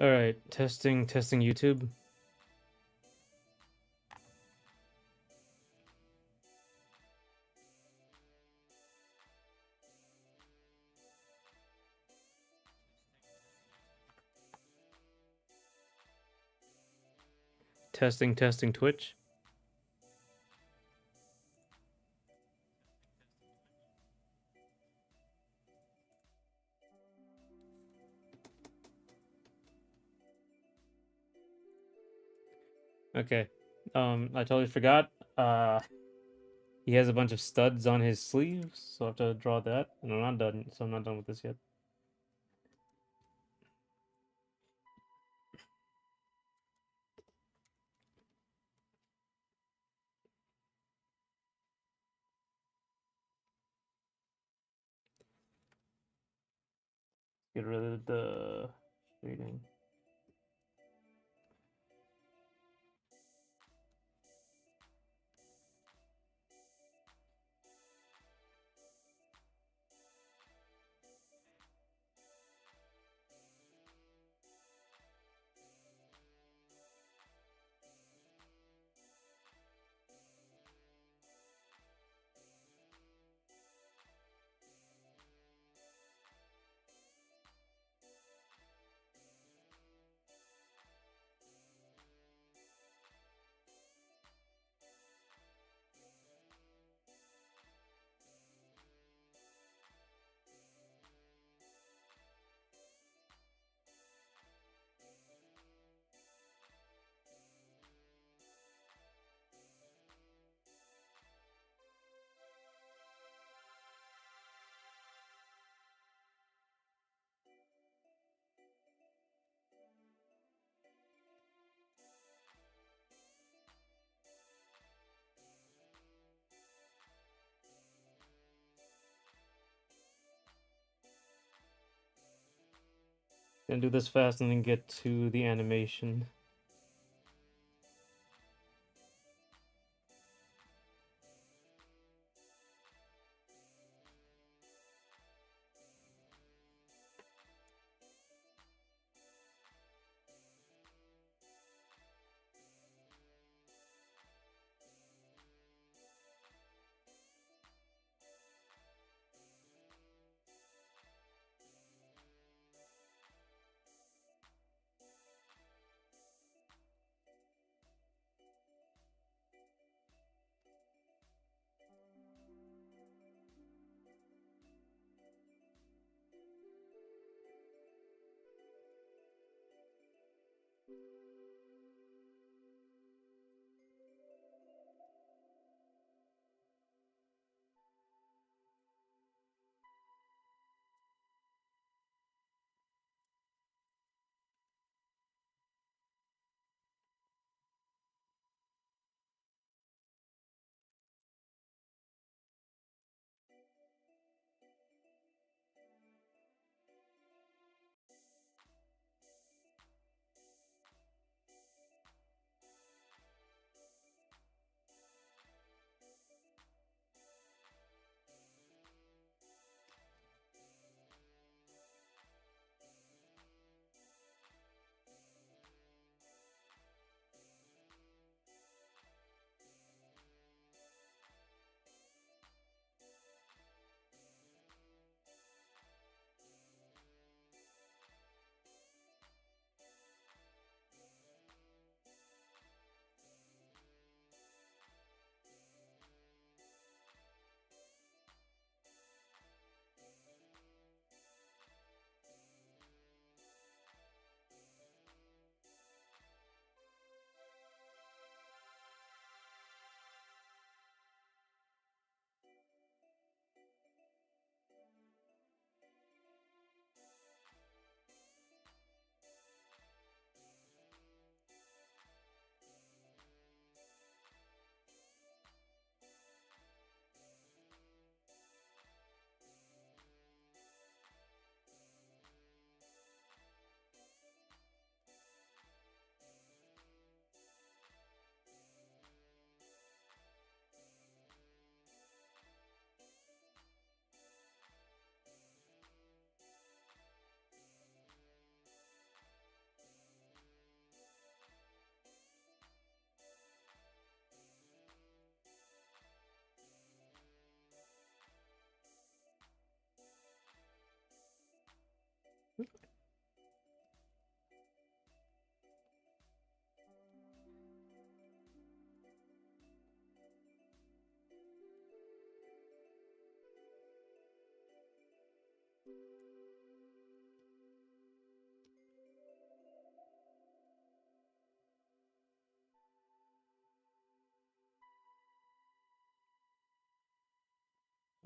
All right, testing YouTube. Testing Twitch. Okay. I totally forgot. He has a bunch of studs on his sleeves, so I have to draw that. And I'm not done, so I'm not done with this yet. Get rid of the shading. Gonna do this fast and then get to the animation.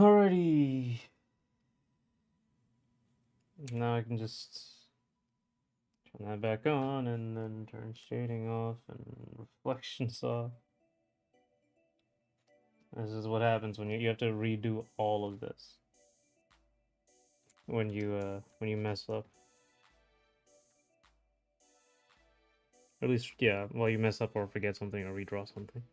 Alrighty. Now I can just turn that back on and then turn shading off and reflections off. This is what happens when you have to redo all of this when you mess up. Or at least, yeah, well, you mess up or forget something or redraw something.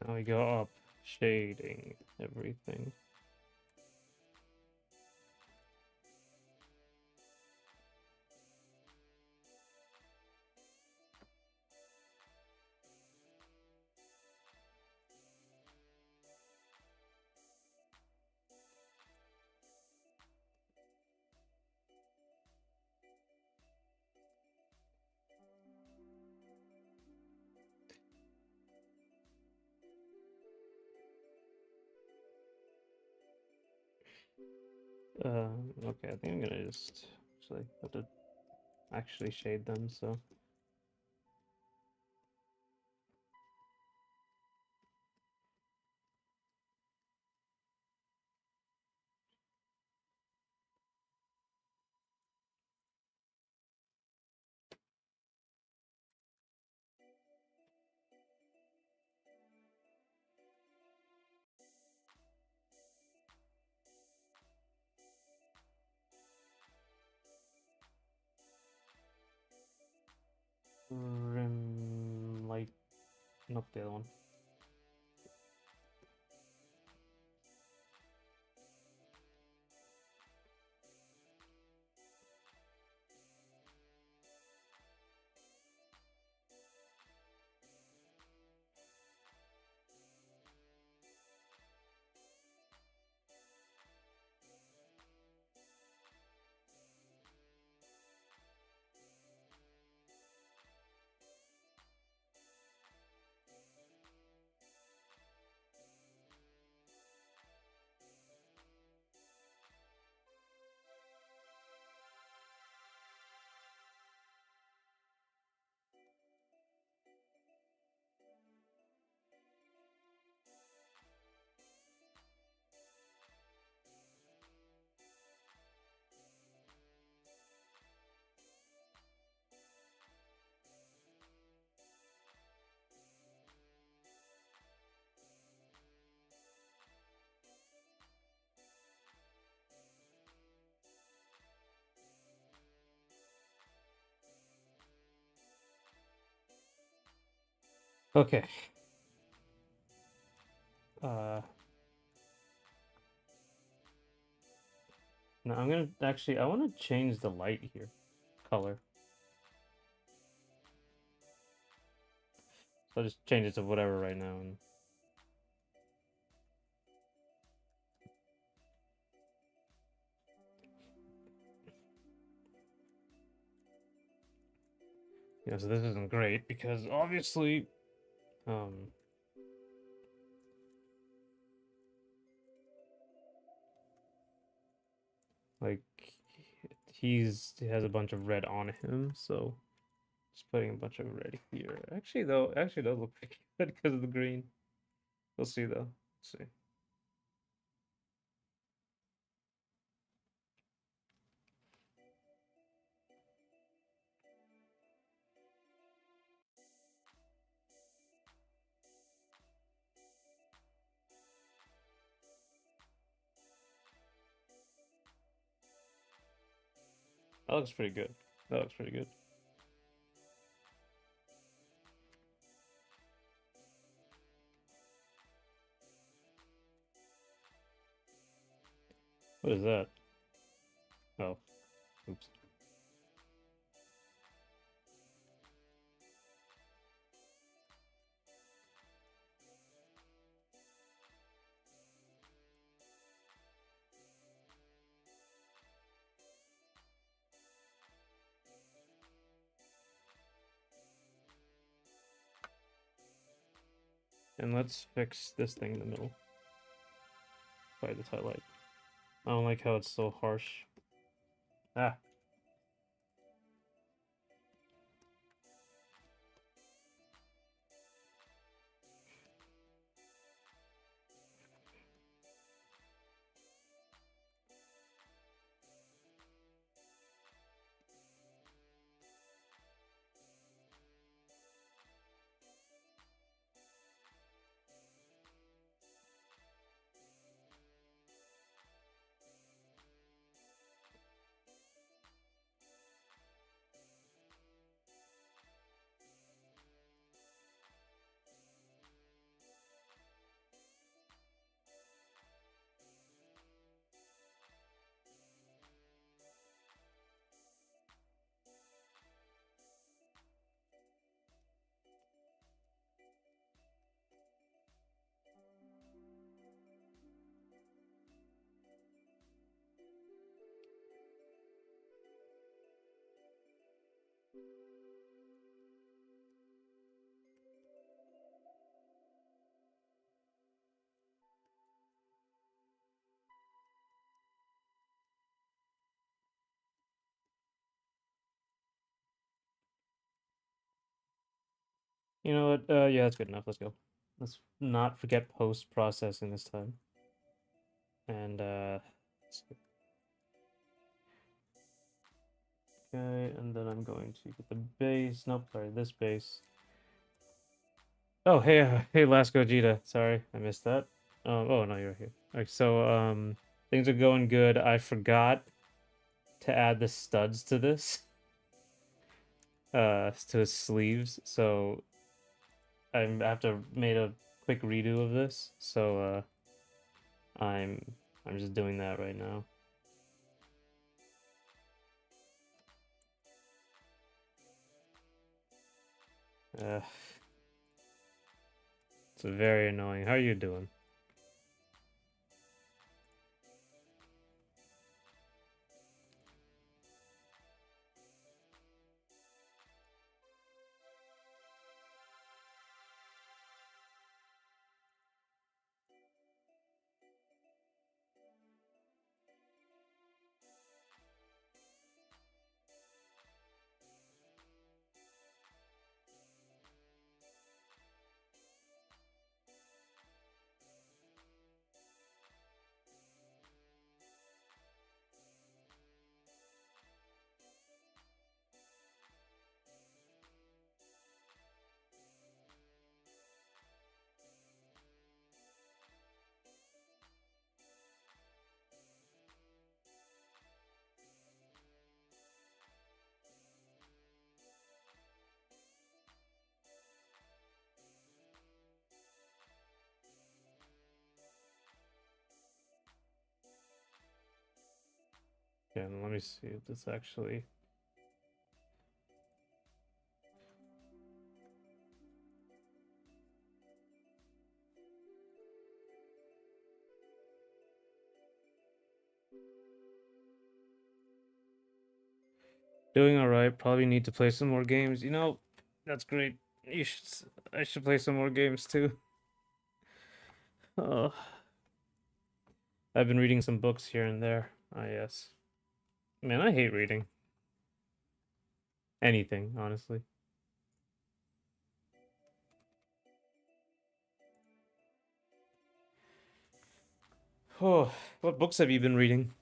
Now we go up, shading, everything. Okay, I think I'm gonna just actually have to actually shade them, so. Rim light, not the other one. Okay. Uh, Now I'm gonna actually, I want to change the light here, color. So I'll just change it to whatever right now. And yeah, so this isn't great because obviously, um, like he has a bunch of red on him, so just putting a bunch of red here. Actually, though, actually does look pretty good because of the green. We'll see though. Let's see. That looks pretty good. That looks pretty good. What is that? Oh, oops. And let's fix this thing in the middle. By this highlight. I don't like how it's so harsh. Ah. You know what? Yeah, that's good enough. Let's go. Let's not forget post-processing this time. And, okay, and then I'm going to get the base. Nope, sorry, this base. Oh, hey, hey, last Gogeta. Sorry, I missed that. Oh, no, you're here. Alright, so, things are going good. I forgot to add the studs to this, to his sleeves, so I have to made a quick redo of this, so, I'm just doing that right now. It's very annoying. How are you doing? Yeah, let me see if this actually... Doing alright, probably need to play some more games. You know, that's great. You should... I should play some more games too. Oh, I've been reading some books here and there. Ah, yes. Man, I hate reading. Anything, honestly. Oh, what books have you been reading?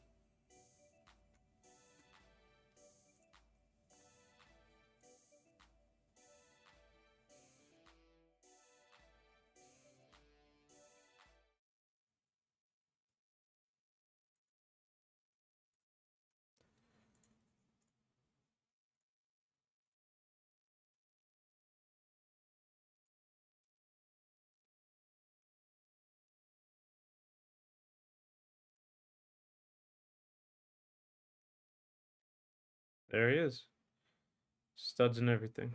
There he is. Studs and everything.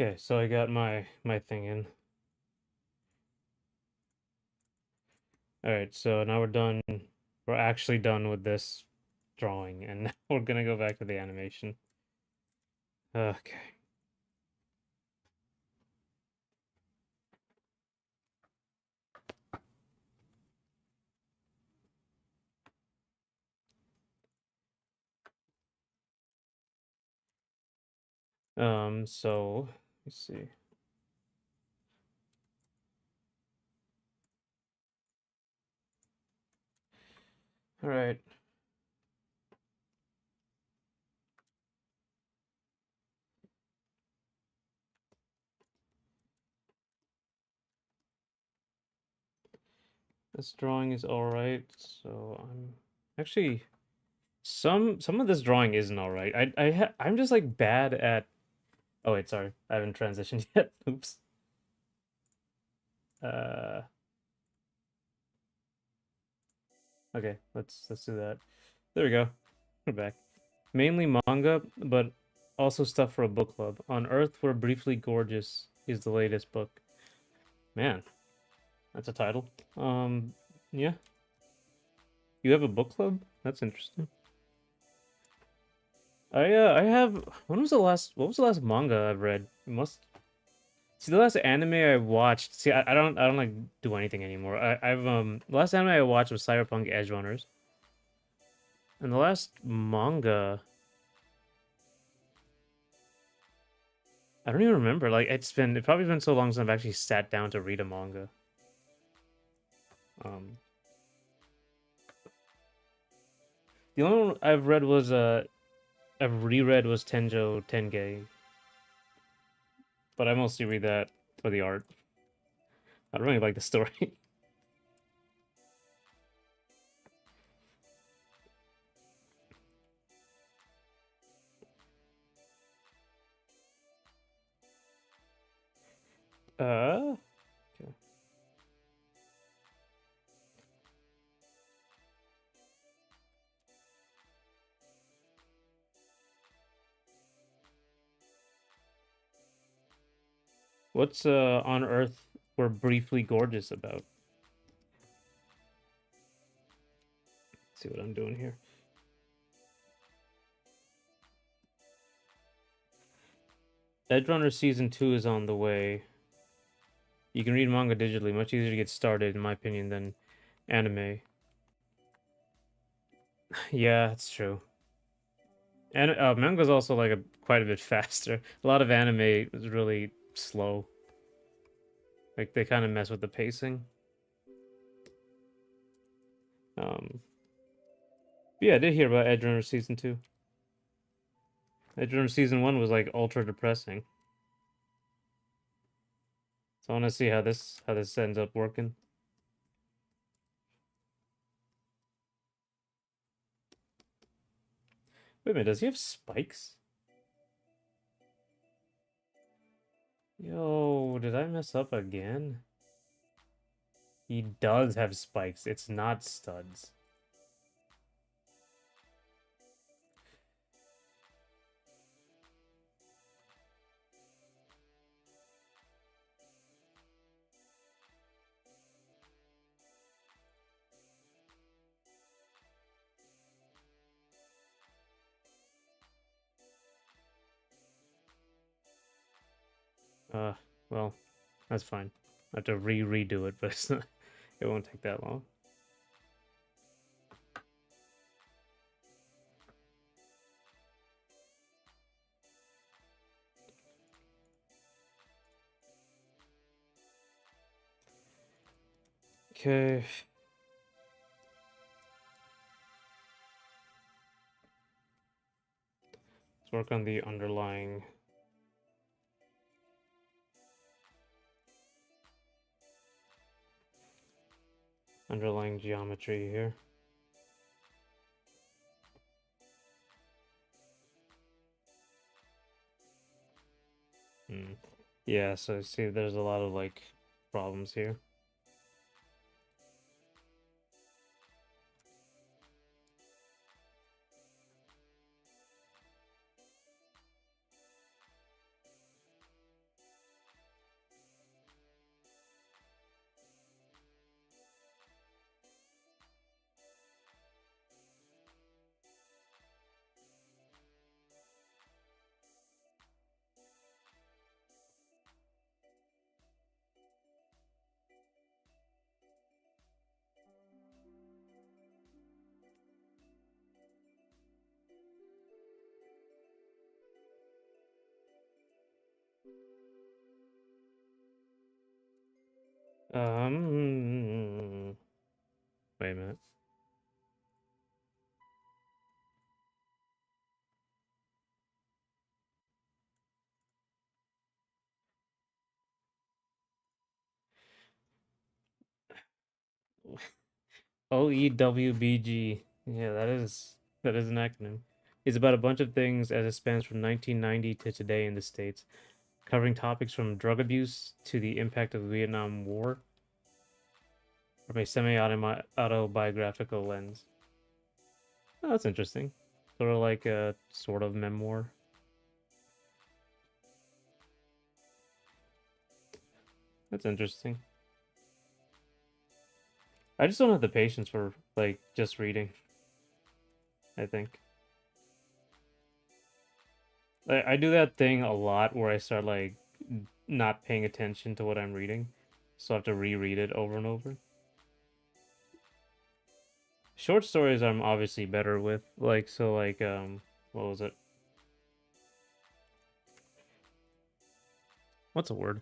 Okay, so I got my thing in. All right, so now we're done. We're actually done with this drawing, and now we're gonna go back to the animation. Okay. So let's see. All right. This drawing is all right. So I'm actually some of this drawing isn't all right. I'm just like bad at. Oh wait, sorry, I haven't transitioned yet. Oops. Uh, okay, let's do that. There we go. We're back. Mainly manga, but also stuff for a book club. On Earth, We're Briefly Gorgeous is the latest book. Man, that's a title. Yeah. You have a book club? That's interesting. I have. When was the last? What was the last manga I've read? It must. See, the last anime I watched. See, I don't like do anything anymore. The last anime I watched was Cyberpunk Edge Runners, and the last manga I don't even remember. Like it's probably been so long since I've actually sat down to read a manga. Um, the only one I've reread was Tenjo Tenge, but I mostly read that for the art. I don't really like the story. Okay. What's On Earth We're Briefly Gorgeous about? Let's see what I'm doing here. Edge Runner season 2 is on the way. You can read manga digitally, much easier to get started, in my opinion, than anime. Yeah, it's true. And manga's also like quite a bit faster. A lot of anime is really slow. Like they kind of mess with the pacing. Um, yeah, I did hear about Edge Runner season 2. Edge Runner season 1 was like ultra depressing. So I want to see how this ends up working. Wait a minute, does he have spikes? Yo, did I mess up again? He does have spikes. It's not studs. Uh, well, that's fine. I have to redo it, but it's not, it won't take that long. Okay. Let's work on the underlying. underlying geometry here. Hmm. Yeah, so see, there's a lot of like problems here. Wait a minute. OEWBG. Yeah, that is an acronym. It's about a bunch of things as it spans from 1990 to today in the States, covering topics from drug abuse to the impact of the Vietnam War from a semi-autobiographical lens. Oh, that's interesting. Sort of like a sort of memoir. That's interesting. I just don't have the patience for like just reading, I think. I do that thing a lot where I start like not paying attention to what I'm reading. So I have to reread it over and over. Short stories I'm obviously better with. Like so like what was it? What's a word?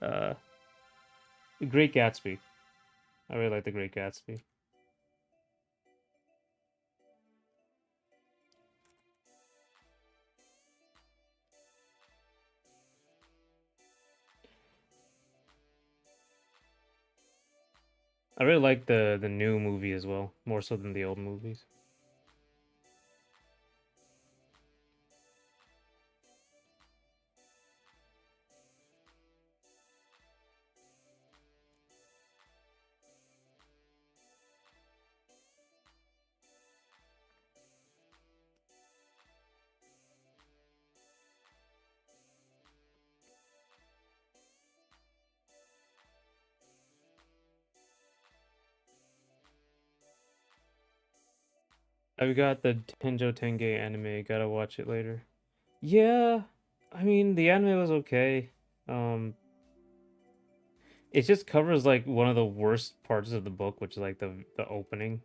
Uh Great Gatsby. I really like the Great Gatsby. I really like the new movie as well, more so than the old movies. I've got the Tenjo Tenge anime, gotta watch it later. Yeah, I mean the anime was okay. Um it just covers like one of the worst parts of the book, which is like the opening.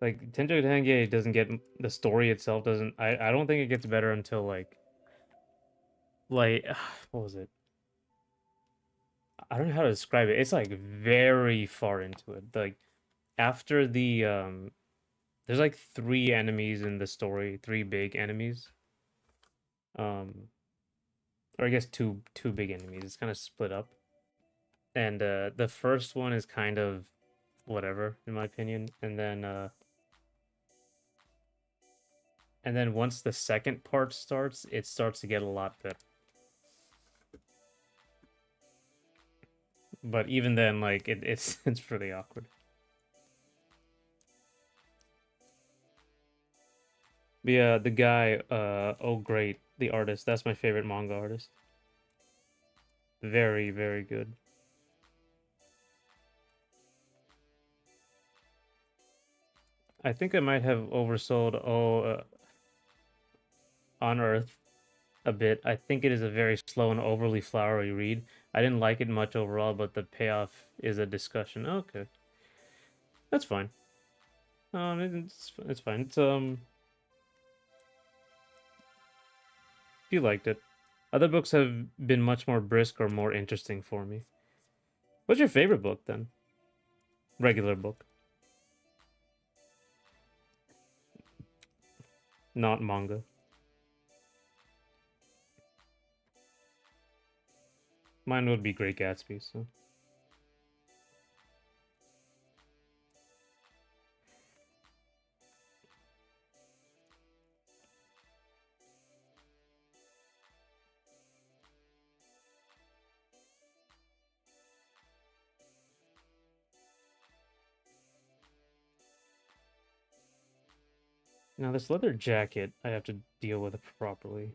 Like Tenjo Tenge doesn't get the story itself doesn't I don't think it gets better until like what was it? I don't know how to describe it. It's like very far into it. Like after there's like three enemies in the story, three big enemies. Um or I guess two big enemies. It's kind of split up. And the first one is kind of whatever in my opinion. And then once the second part starts, it starts to get a lot better. But even then, like it's it's pretty awkward. But yeah, the guy, oh great, the artist. That's my favorite manga artist. Very, very good. I think I might have oversold On Earth a bit. I think it is a very slow and overly flowery read. I didn't like it much overall, but the payoff is a discussion. Okay, that's fine. It's fine. If you liked it. Other books have been much more brisk or more interesting for me. What's your favorite book then? Regular book, not manga. Mine would be Great Gatsby. So Now this leather jacket, I have to deal with it properly.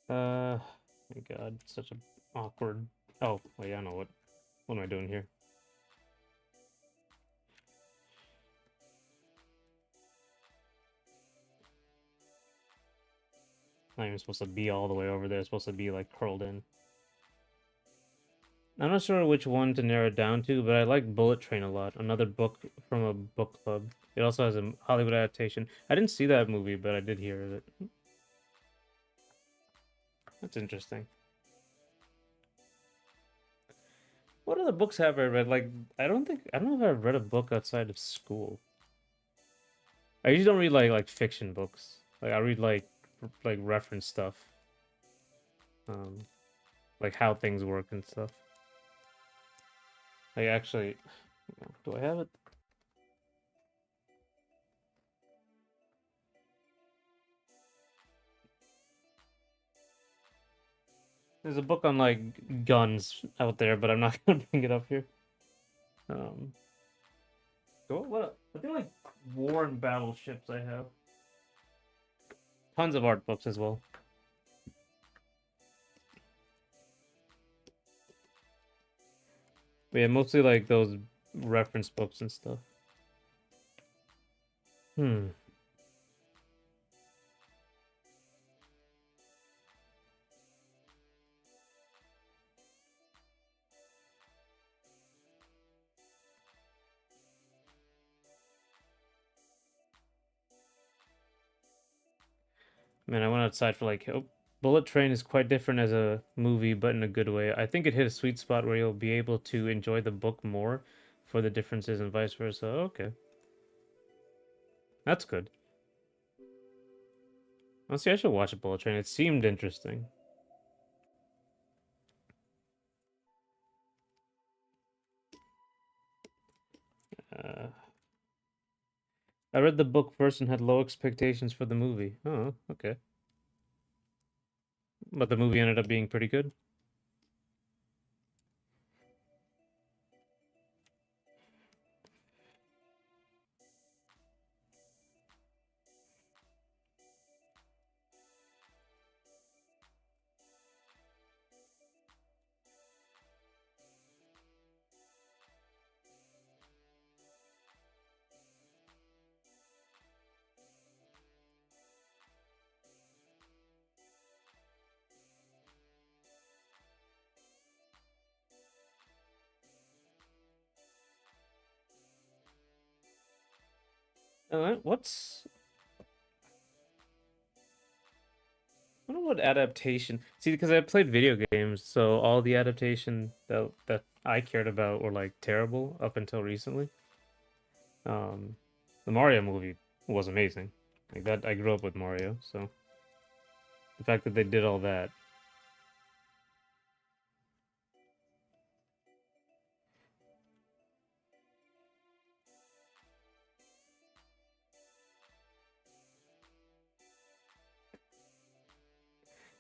My God, such a awkward. Oh, wait, I know what. What am I doing here? Not even supposed to be all the way over there. It's supposed to be like curled in. I'm not sure which one to narrow it down to, but I like Bullet Train a lot. Another book from a book club. It also has a Hollywood adaptation. I didn't see that movie, but I did hear of it. That's interesting. What other books have I read? Like, I don't know if I've read a book outside of school. I usually don't read like fiction books. Like I read like reference stuff. Um, like how things work and stuff. Like actually, do I have it? There's a book on like guns out there, but I'm not gonna bring it up here. Um, what? I think like war and battleships. I have tons of art books as well. But yeah, mostly like those reference books and stuff. Hmm. Man, I went outside for like Bullet Train is quite different as a movie, but in a good way. I think it hit a sweet spot where you'll be able to enjoy the book more for the differences and vice versa. Okay, that's good. Honestly, I should watch a Bullet Train. It seemed interesting. Uh, I read the book first and had low expectations for the movie. Oh, okay. But the movie ended up being pretty good. What's I don't know what adaptation. See, because I played video games, so all the adaptation that I cared about were like terrible up until recently. Um, the Mario movie was amazing. Like that, I grew up with Mario, so the fact that they did all that.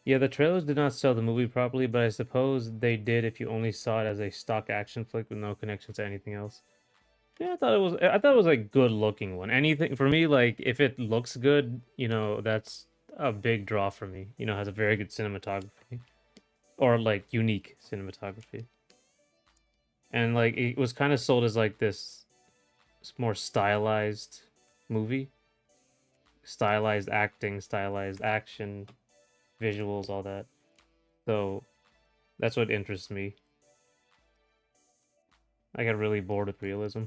Yeah, the trailers did not sell the movie properly, but I suppose they did if you only saw it as a stock action flick with no connection to anything else. Yeah, I thought it was a good looking one. Anything for me, like if it looks good, that's a big draw for me. Has a very good cinematography or like unique cinematography. And like it was kind of sold as like this more stylized movie, stylized acting, stylized action, visuals, all that. So that's what interests me. I got really bored with realism.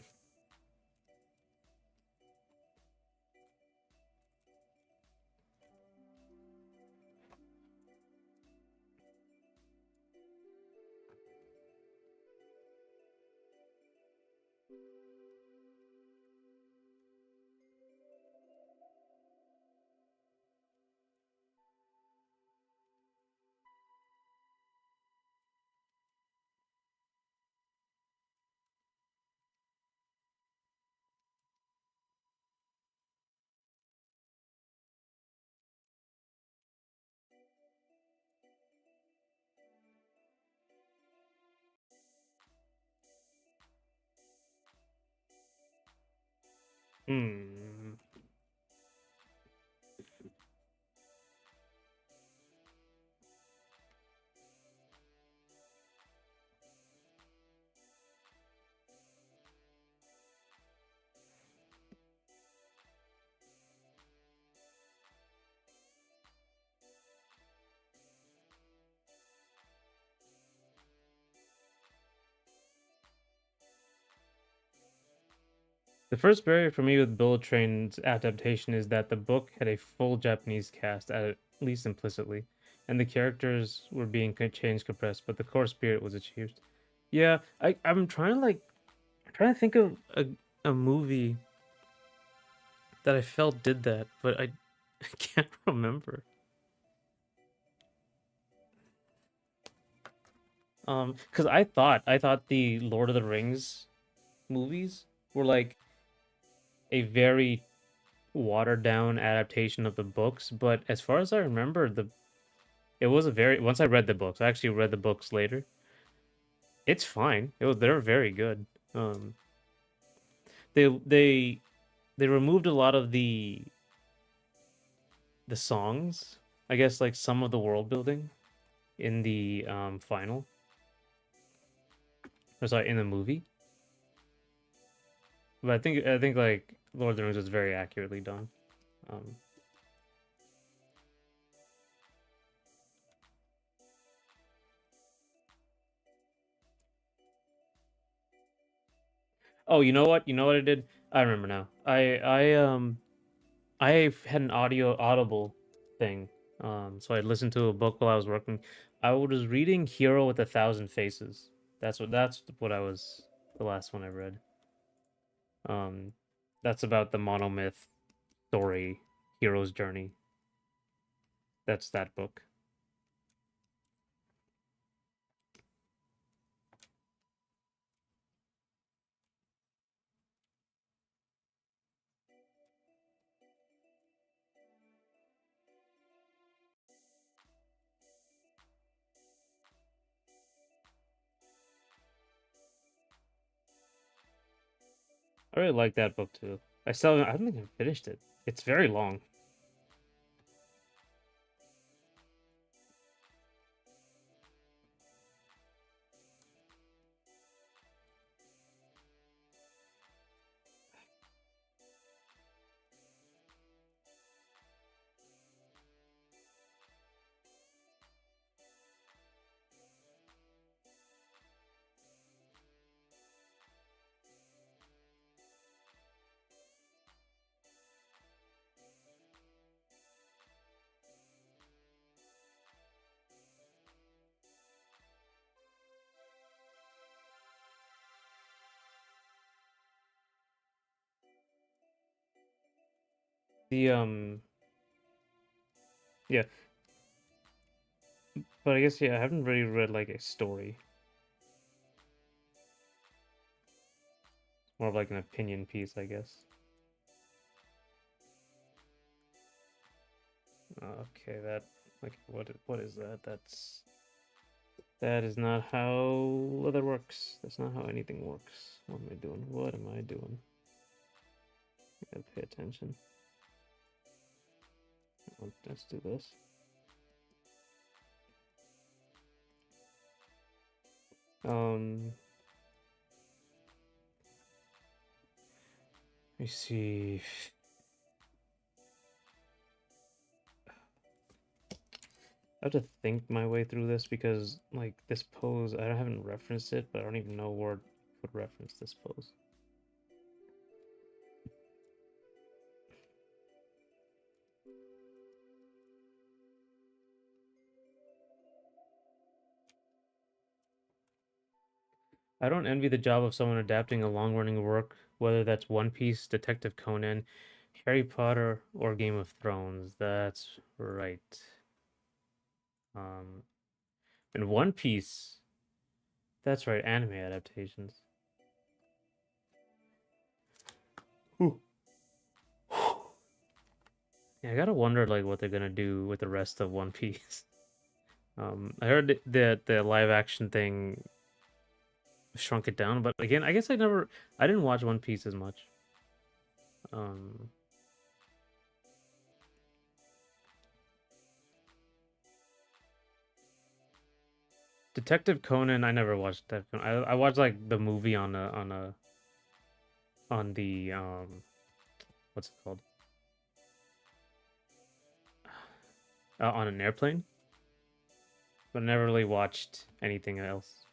Hmm. The first barrier for me with Bullet Train's adaptation is that the book had a full Japanese cast, at least implicitly, and the characters were being changed, compressed, but the core spirit was achieved. Yeah, I'm trying to trying to think of a movie that I felt did that, but I I can't remember. Because I thought the Lord of the Rings movies were like a very watered down adaptation of the books, but as far as I remember, the it was a very once I read the books, I actually read the books later. It's fine. They're very good. Um, they they they removed a lot of the songs. I guess like some of the world building in the final. Or sorry, in the movie. But I think like Lord of the Rings was very accurately done. Um, oh, you know what? You know what I did? I remember now. I had an audible thing. So I listened to a book while I was working. I was reading Hero with a Thousand Faces. That's what I was the last one I read. Um, that's about the monomyth story, hero's journey. That's that book. I really like that book too. I don't think I finished it. It's very long. The yeah, but I guess yeah, I haven't really read like a story. More of like an opinion piece, I guess. Okay, what is that? That is not how leather works. That's not how anything works. What am I doing? What am I doing? I gotta pay attention. Let's do this. Um, let me see. I have to think my way through this because like this pose, I haven't referenced it, but I don't even know where. would reference this pose. I don't envy the job of someone adapting a long-running work, whether that's One Piece, Detective Conan, Harry Potter, or Game of Thrones. That's right. Um, and One Piece, that's right, anime adaptations. Ooh. Yeah, I gotta wonder like what they're gonna do with the rest of One Piece. I heard that the live action thing shrunk it down, but again, I guess I didn't watch One Piece as much. Um, Detective Conan, I never watched that. I watched like the movie on the what's it called? On an airplane, but I never really watched anything else.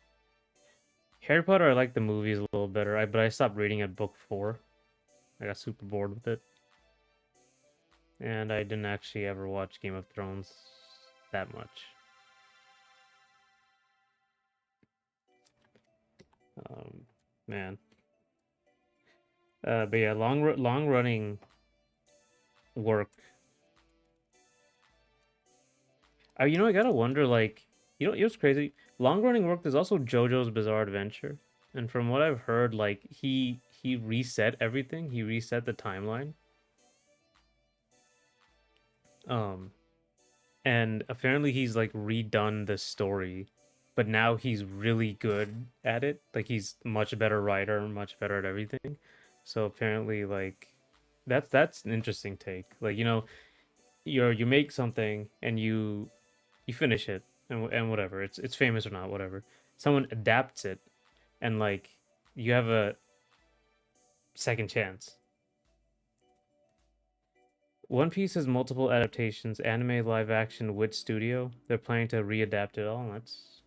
Harry Potter, I like the movies a little better. But I stopped reading at book 4. I got super bored with it, and I didn't actually ever watch Game of Thrones that much. Um, Man, but yeah, long running work. I gotta wonder, like, it was crazy. Long running work. There's also JoJo's Bizarre Adventure, and from what I've heard, like he reset everything. He reset the timeline. Um, and apparently he's like redone the story, but now he's really good at it. Like he's much better writer, much better at everything. So apparently, like, that's an interesting take. Like you make something and you finish it and whatever it's famous or not, whatever, someone adapts it and like you have a second chance. One Piece has multiple adaptations: anime, live action, Wit Studio. They're planning to readapt it all. That's,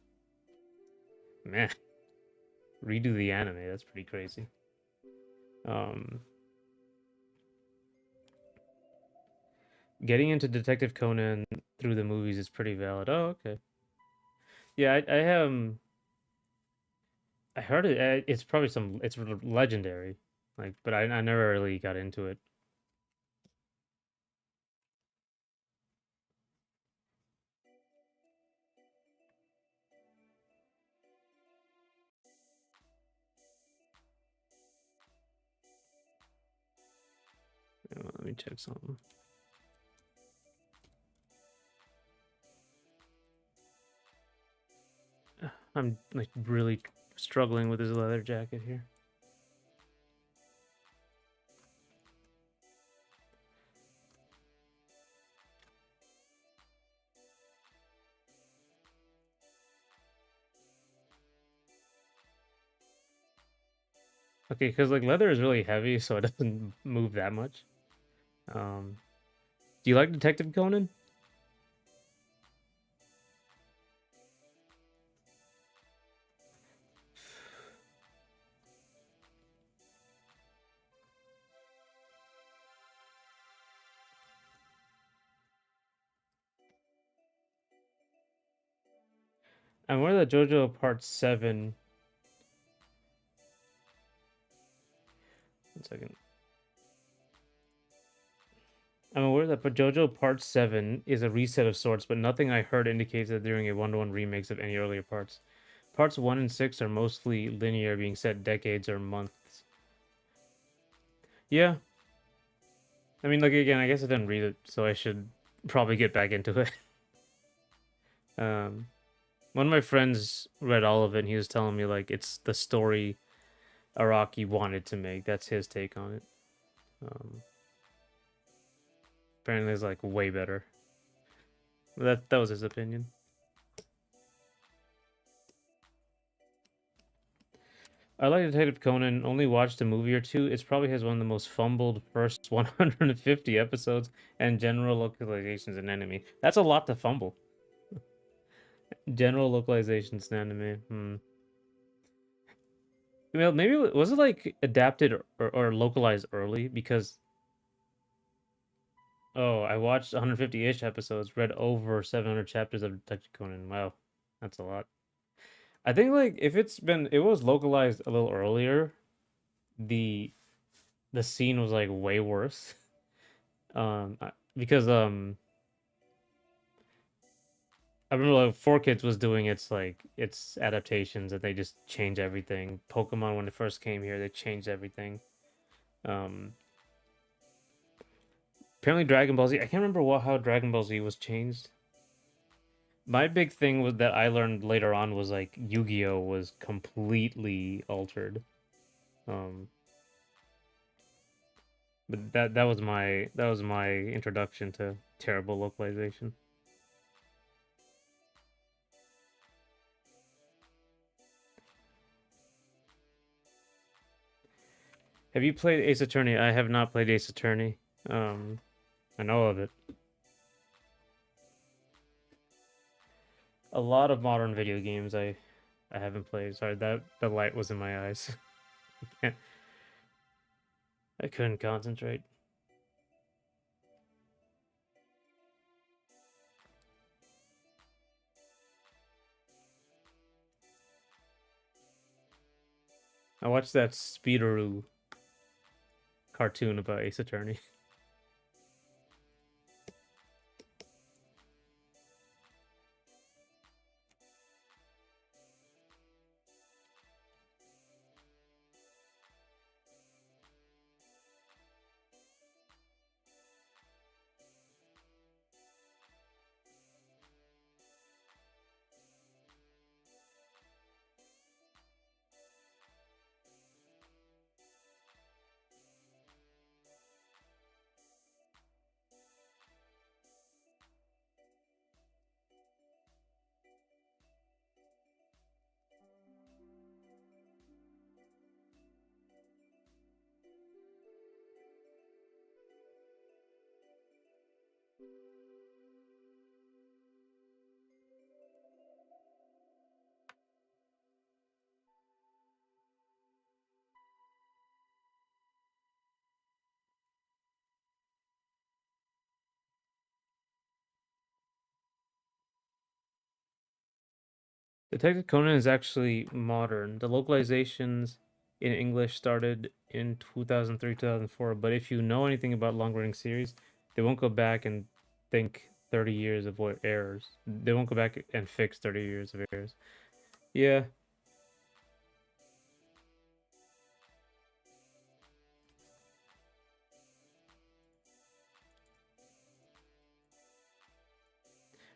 man, redo the anime. That's pretty crazy. um Getting into Detective Conan through the movies is pretty valid. Oh, okay. Yeah, I heard it. It's probably it's legendary, like, but I never really got into it. Let me check something. I'm like really struggling with his leather jacket here. Okay, because like leather is really heavy, so it doesn't move that much. Um, do you like Detective Conan? I'm aware that JoJo Part 7. One second. I'm aware that but JoJo Part 7 is a reset of sorts, but nothing I heard indicates that they're doing a one-to-one remakes of any earlier parts. Parts 1 and 6 are mostly linear, being set decades or months. Yeah. I mean, like, again, I guess I didn't read it, so I should probably get back into it. um, One of my friends read all of it, and he was telling me, like, it's the story Araki wanted to make. That's his take on it. Um, Apparently, it's, like, way better. That was his opinion. I like Detective Conan. Only watched a movie or two. It probably has one of the most fumbled first 150 episodes and general localizations in anime. That's a lot to fumble. General localizations in anime. Well, maybe was it like adapted or localized early? Because oh, I watched 150-ish episodes, read over 700 chapters of Detective Conan. Wow, that's a lot. I think like if it was localized a little earlier, the the scene was like way worse. Because I remember like Four Kids was doing its adaptations that they just change everything. Pokemon when it first came here, they changed everything. Um, Apparently Dragon Ball Z. I can't remember how Dragon Ball Z was changed. My big thing was that I learned later on was like Yu-Gi-Oh was completely altered. Um, but that was my introduction to terrible localization. Have you played Ace Attorney? I have not played Ace Attorney. Um, I know of it. A lot of modern video games I haven't played. Sorry, that the light was in my eyes. I couldn't concentrate. I watched that Speederoo cartoon about Ace Attorney. Detective Conan is actually modern. The localizations in English started in 2003, 2004, but if you know anything about long-running series, they won't go back and think 30 years of what errors. They won't go back and fix 30 years of errors. Yeah.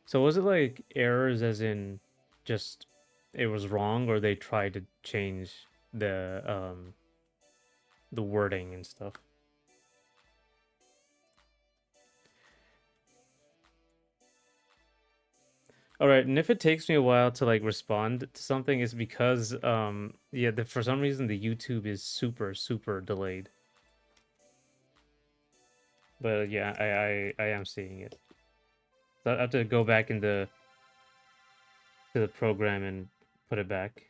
So was it like errors as in just it was wrong or they tried to change the wording and stuff? All right, and if it takes me a while to like respond to something, it's because yeah, for some reason the YouTube is super delayed. But yeah, I am seeing it. So I have to go back into to the program and put it back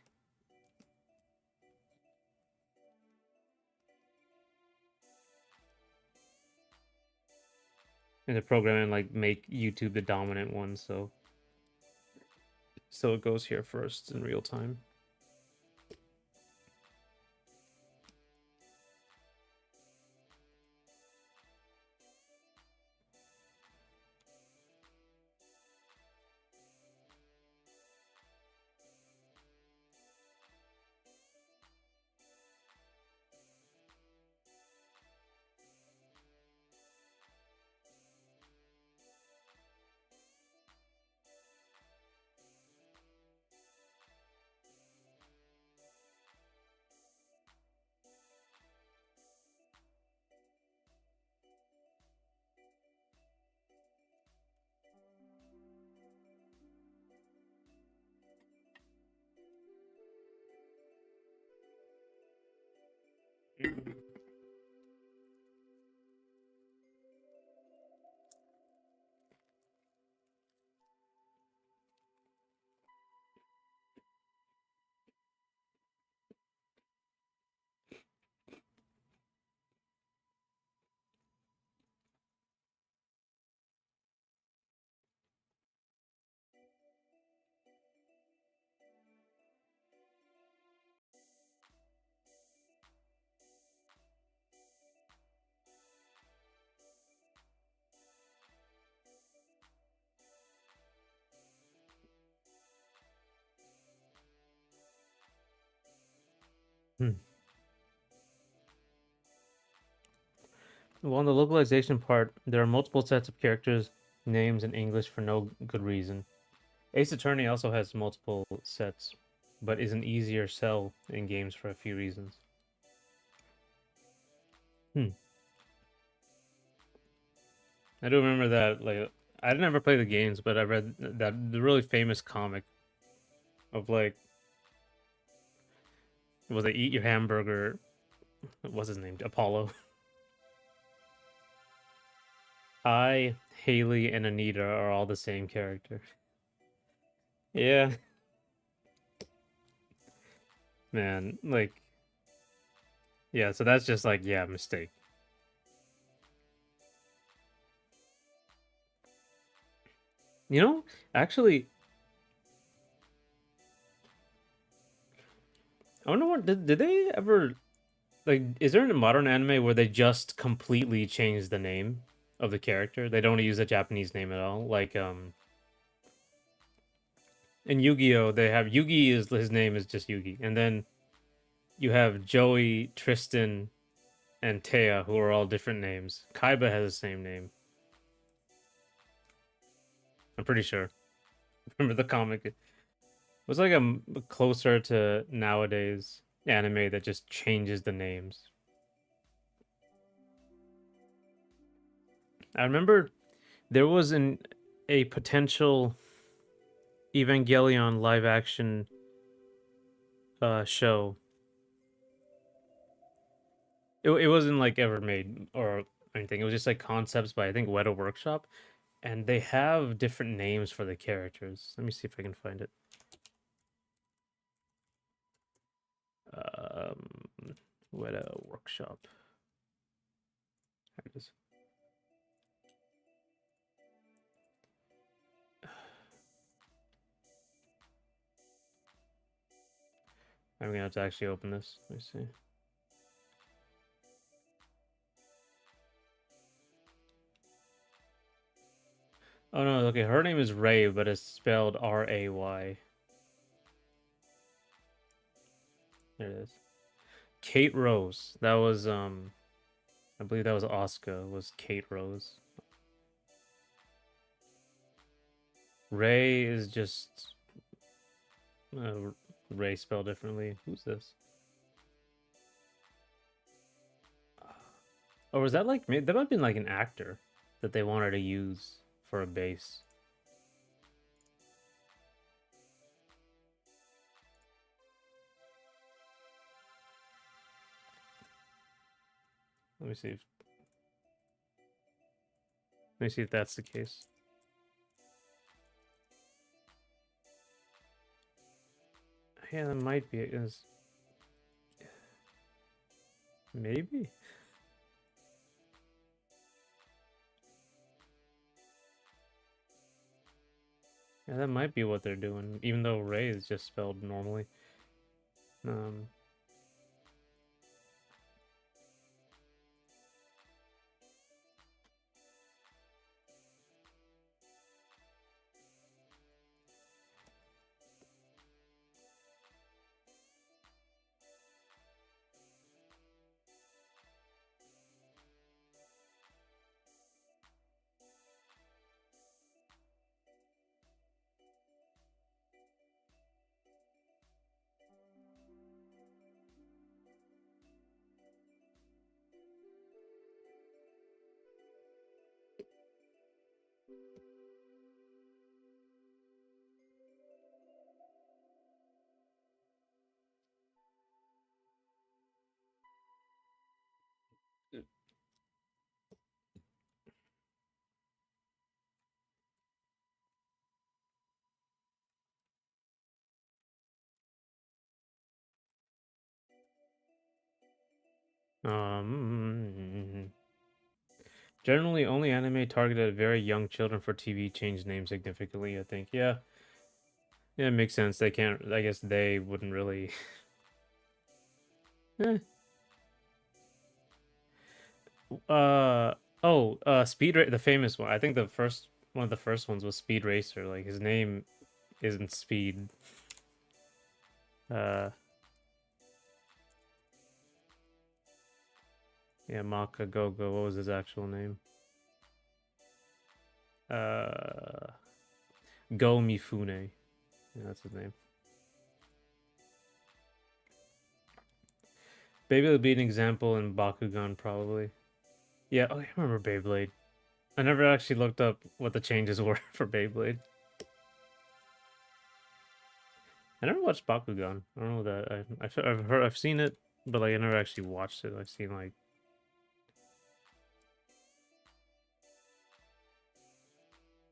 in the program and like make YouTube the dominant one, so it goes here first in real time. Hmm. Well, on the localization part, there are multiple sets of characters, names in English for no good reason. Ace Attorney also has multiple sets, but is an easier sell in games for a few reasons. Hmm. I do remember that. Like, I never play the games, but I read that the really famous comic of like, was it Eat Your Hamburger? What's his name? Apollo. I, Haley, and Anita are all the same character. Yeah, man. Like, yeah. So that's just like, yeah, mistake. You know, actually, I wonder what did they ever like? Is there a modern anime where they just completely change the name of the character? They don't use a Japanese name at all. Like, in Yu-Gi-Oh, they have Yugi is his name is just Yugi, and then you have Joey, Tristan, and Taya, who are all different names. Kaiba has the same name. I'm pretty sure. Remember the comic? It was like closer to nowadays anime that just changes the names. I remember there was a potential Evangelion live action show. It wasn't like ever made or anything. It was just like concepts by I think Weta Workshop, and they have different names for the characters. Let me see if I can find it. Weta Workshop. There it is. I'm gonna have to actually open this. Let me see. Oh no, okay. Her name is Ray, but it's spelled Ray. There it is. Kate Rose. That was I believe that was Asuka. Was Kate Rose. Ray is just uh, Ray spelled differently. Who's this? Or was that like that might have been like an actor that they wanted to use for a base? Let me see if let me see if that's the case. Yeah, that might be it. Is maybe. Yeah, that might be what they're doing, even though Ray is just spelled normally. Um, um, generally, only anime targeted at very young children for TV changed names significantly. I think, yeah, yeah, it makes sense. They can't. I guess they wouldn't really. Eh. Speed the famous one. I think the first one of the first ones was Speed Racer. Like his name isn't Speed. Uh, Yeah, Maka Gogo. What was his actual name? Uh, Go Mifune. Yeah, that's his name. Beyblade would be an example in Bakugan, probably. Yeah, oh, I remember Beyblade. I never actually looked up what the changes were for Beyblade. I never watched Bakugan. I don't know that. I've heard, I've seen it, but like I never actually watched it. I've seen like,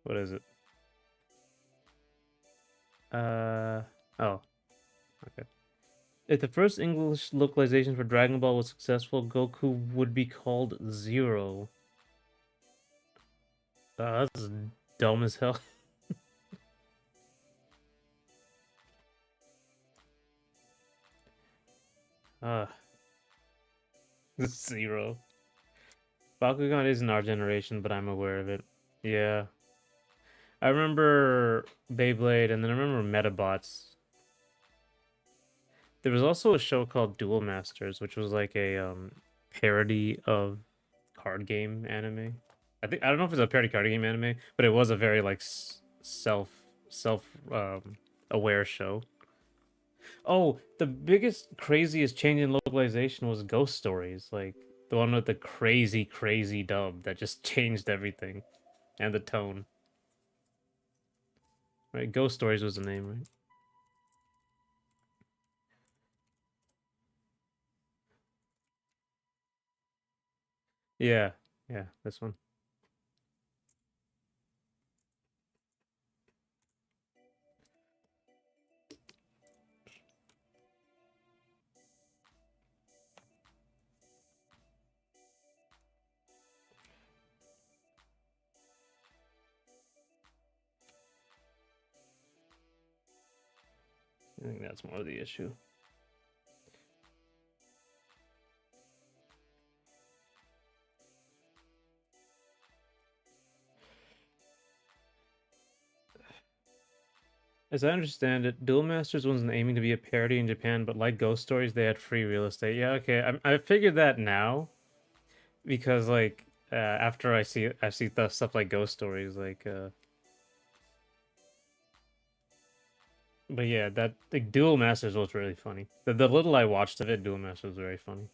what is it? Oh, okay. If the first English localization for Dragon Ball was successful, Goku would be called Zero. That's dumb as hell. Ah, Zero. Bakugan isn't our generation, but I'm aware of it. Yeah. I remember Beyblade, and then I remember Metabots. There was also a show called Duel Masters, which was like a parody of card game anime. I don't know if it's a parody card game anime, but it was a very like self aware show. Oh, the biggest craziest change in localization was Ghost Stories, like the one with the crazy dub that just changed everything and the tone. Right, Ghost Stories was the name, right? Yeah, yeah, this one. I think that's more of the issue. As I understand it, Duel Masters wasn't aiming to be a parody in Japan, but like Ghost Stories, they had free real estate. Yeah, okay, I figured that now because like after I see the stuff like Ghost Stories, like but yeah, that like Duel Masters was really funny. The little I watched of it, Duel Masters was very funny.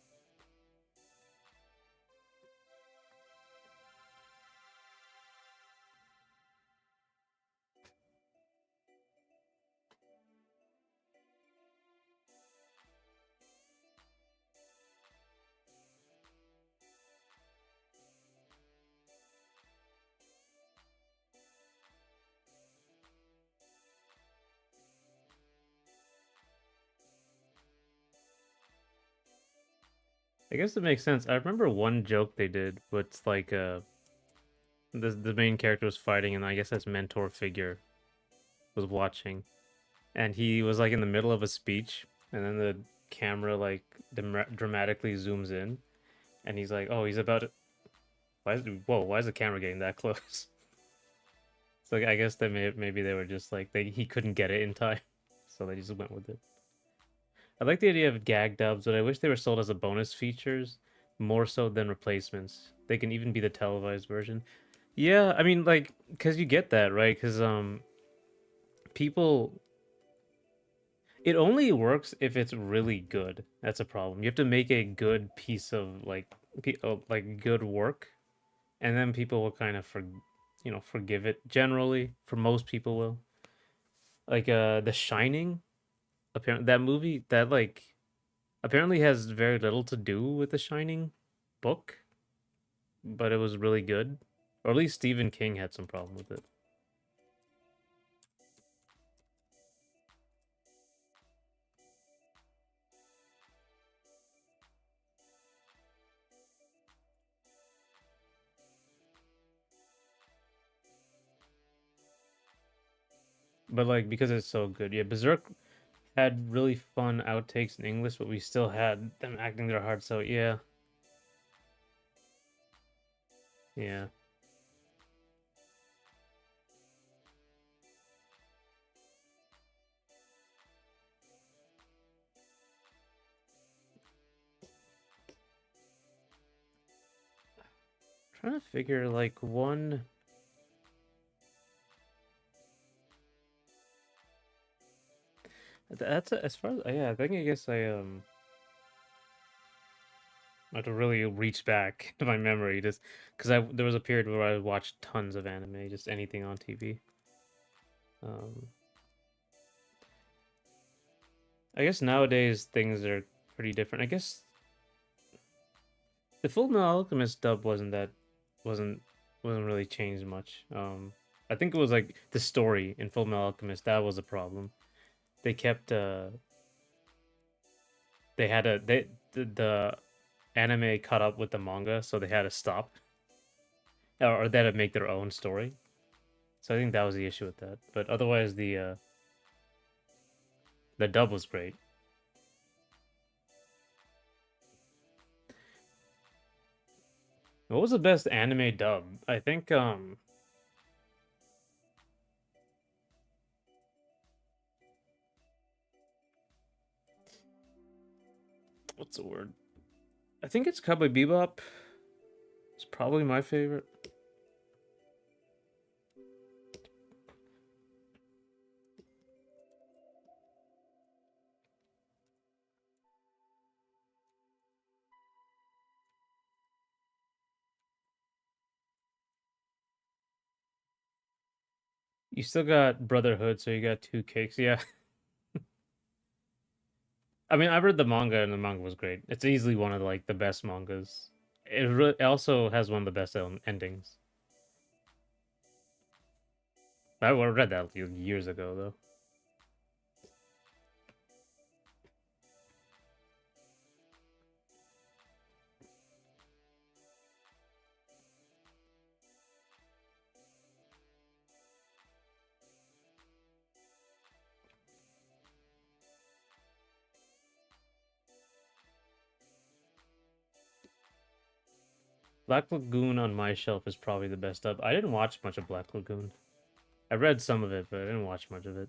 I guess it makes sense. I remember one joke they did, but it's like the main character was fighting, and I guess his mentor figure was watching, and he was like in the middle of a speech, and then the camera like dramatically zooms in, and he's like, "Oh, he's about to." Why is the camera getting that close? So like, I guess that maybe they were just like he couldn't get it in time, so they just went with it. I like the idea of gag dubs, but I wish they were sold as a bonus features more so than replacements. They can even be the televised version. Yeah, I mean, like, cause you get that right, cause people. It only works if it's really good. That's a problem. You have to make a good piece of like good work, and then people will kind of forgive it. Generally, for most people will. Like The Shining, apparently that movie that like apparently has very little to do with The Shining book, but it was really good. Or at least Stephen King had some problem with it. But like because it's so good, yeah. Berserk had really fun outtakes in English, but we still had them acting their hearts out. Yeah, yeah. trying to figure like one. That's as far as yeah. I think I guess I have to really reach back to my memory just because I there was a period where I watched tons of anime, just anything on TV. Um, I guess nowadays things are pretty different. I guess the Full Metal Alchemist dub wasn't wasn't really changed much. I think it was like the story in Full Metal Alchemist that was a problem. They kept they had a the anime caught up with the manga, so they had to stop or they had to make their own story. So I think that was the issue with that. But otherwise, the dub was great. What was the best anime dub? I think what's the word? I think it's Cowboy Bebop. It's probably my favorite. You still got Brotherhood, so you got two cakes. Yeah. I mean, I read the manga and the manga was great. It's easily one of like the best mangas. It also has one of the best endings. I read that years ago though. Black Lagoon on my shelf is probably the best up. I didn't watch much of Black Lagoon. I read some of it, but I didn't watch much of it.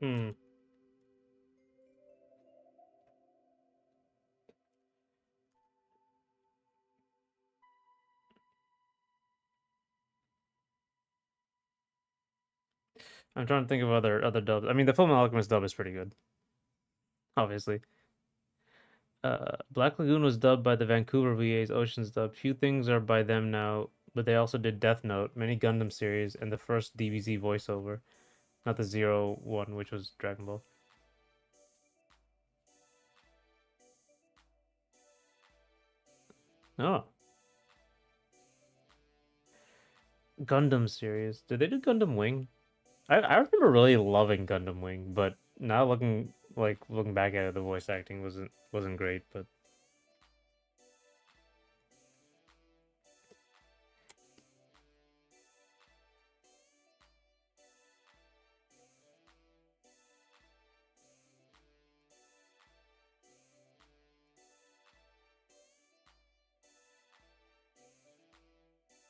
Hmm. I'm trying to think of other dubs. I mean, the Full Alchemist dub is pretty good, obviously. Black Lagoon was dubbed by the Vancouver VA's Oceans dub. Few things are by them now, but they also did Death Note, many Gundam series, and the first DBZ voiceover. Not the Zero one, which was Dragon Ball. Oh, Gundam series. Did they do Gundam Wing? I remember really loving Gundam Wing, but now looking back at it, the voice acting wasn't great. But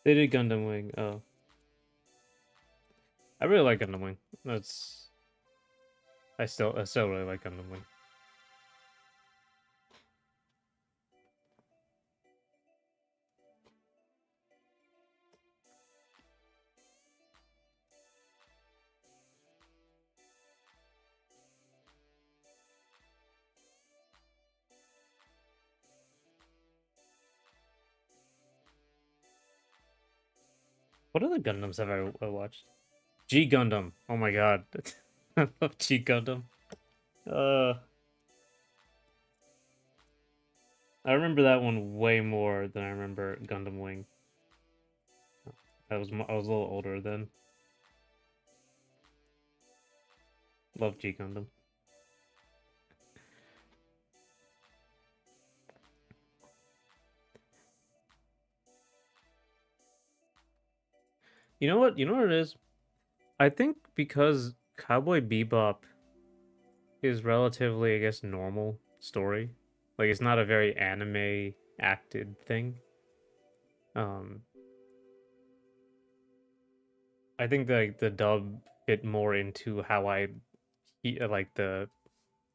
they did Gundam Wing. Oh, I really like Gundam Wing. That's I still really like Gundam Wing. What other Gundams have I watched? G Gundam. Oh my god. I love G Gundam. Uh, I remember that one way more than I remember Gundam Wing. I was a little older then. Love G Gundam. You know what? You know what it is? I think because Cowboy Bebop is relatively, I guess, normal story. Like it's not a very anime acted thing. Um, I think like the dub fit more into how like the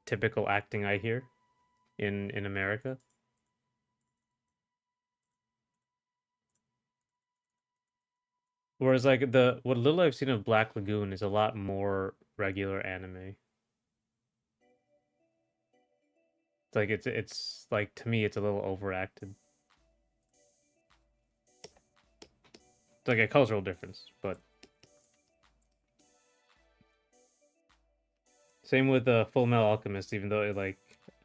typical acting I hear in America. Whereas like the what little I've seen of Black Lagoon is a lot more regular anime. It's like it's like to me it's a little overacted. It's like a cultural difference, but same with Full Metal Alchemist. Even though like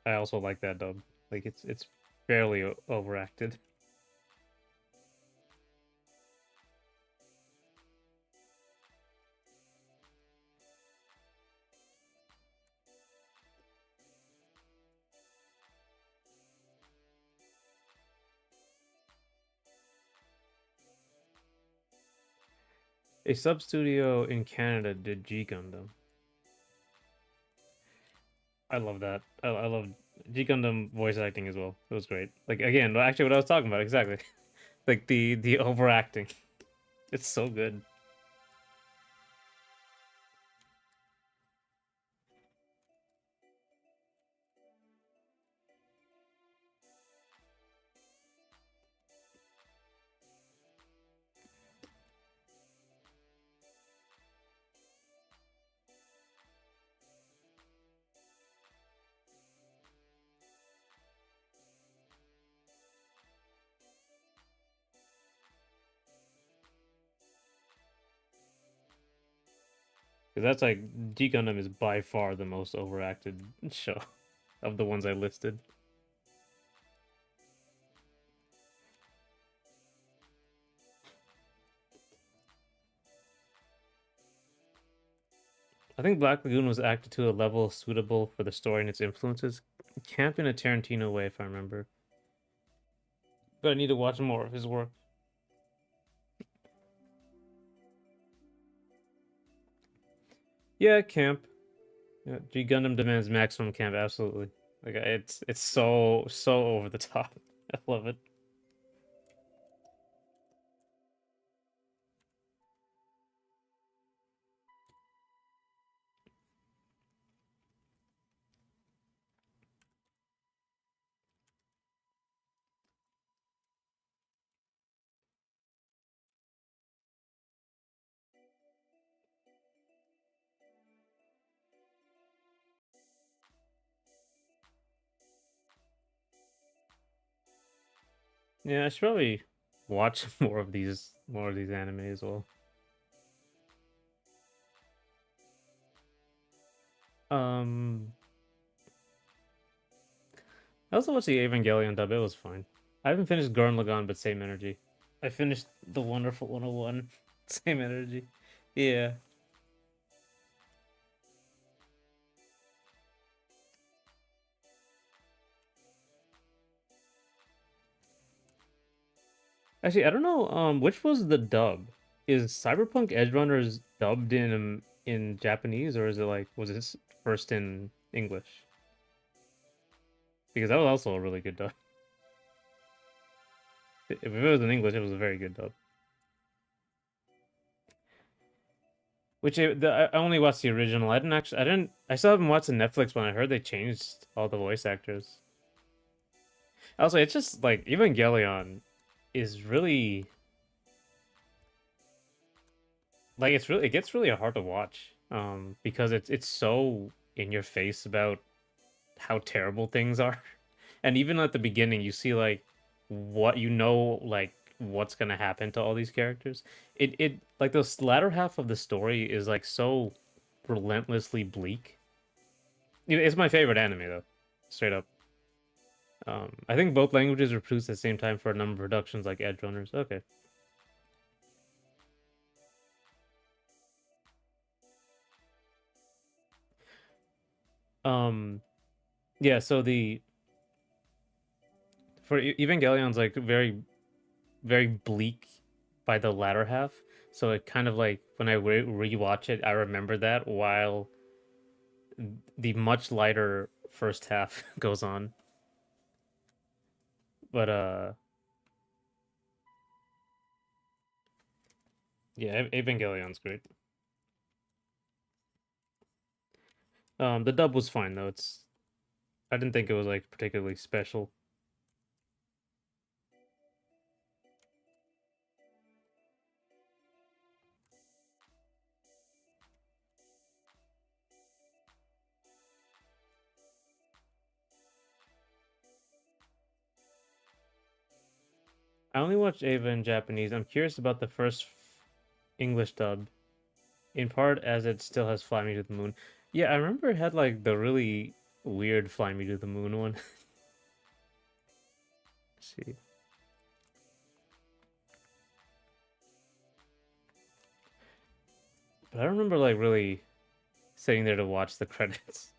I also like that dub. Like it's fairly overacted. A sub studio in Canada did G Gundam. I love that. I love G Gundam voice acting as well. It was great. Like again, actually, what I was talking about exactly. Like the overacting. It's so good. 'Cause that's like G Gundam is by far the most overacted show of the ones I listed. I think Black Lagoon was acted to a level suitable for the story and its influences. Camp in a Tarantino way, if I remember. But I need to watch more of his work. Yeah, camp. Yeah, G Gundam demands maximum camp. Absolutely. Like it's so over the top. I love it. Yeah, I should probably watch more of these anime as well. Um, I also watched the Evangelion dub. It was fine. I haven't finished Gurren Lagann, but same energy. I finished the Wonderful 101. Same energy. Yeah. Actually, I don't know. Which was the dub? Is Cyberpunk Edge Runners dubbed in Japanese, or is it like was it first in English? Because that was also a really good dub. If it was in English, it was a very good dub. I only watched the original. I still haven't watched the Netflix one. I heard they changed all the voice actors. Also, it's just like Evangelion is really like it gets really hard to watch because it's so in your face about how terrible things are. And even at the beginning you see like what you know like what's gonna happen to all these characters. It like the latter half of the story is like so relentlessly bleak. It's my favorite anime though, straight up. I think both languages were produced at the same time for a number of productions like Edge Runners. Okay. Um, yeah. So the for Evangelion's like very very bleak by the latter half. So it kind of like when I rewatch it, I remember that while the much lighter first half goes on. But yeah, Evangelion's great. The dub was fine though. I didn't think it was like particularly special. I only watched Ava in Japanese. I'm curious about the first English dub, in part as it still has "Fly Me to the Moon." Yeah, I remember it had like the really weird "Fly Me to the Moon" one. Let's see, but I remember like really sitting there to watch the credits.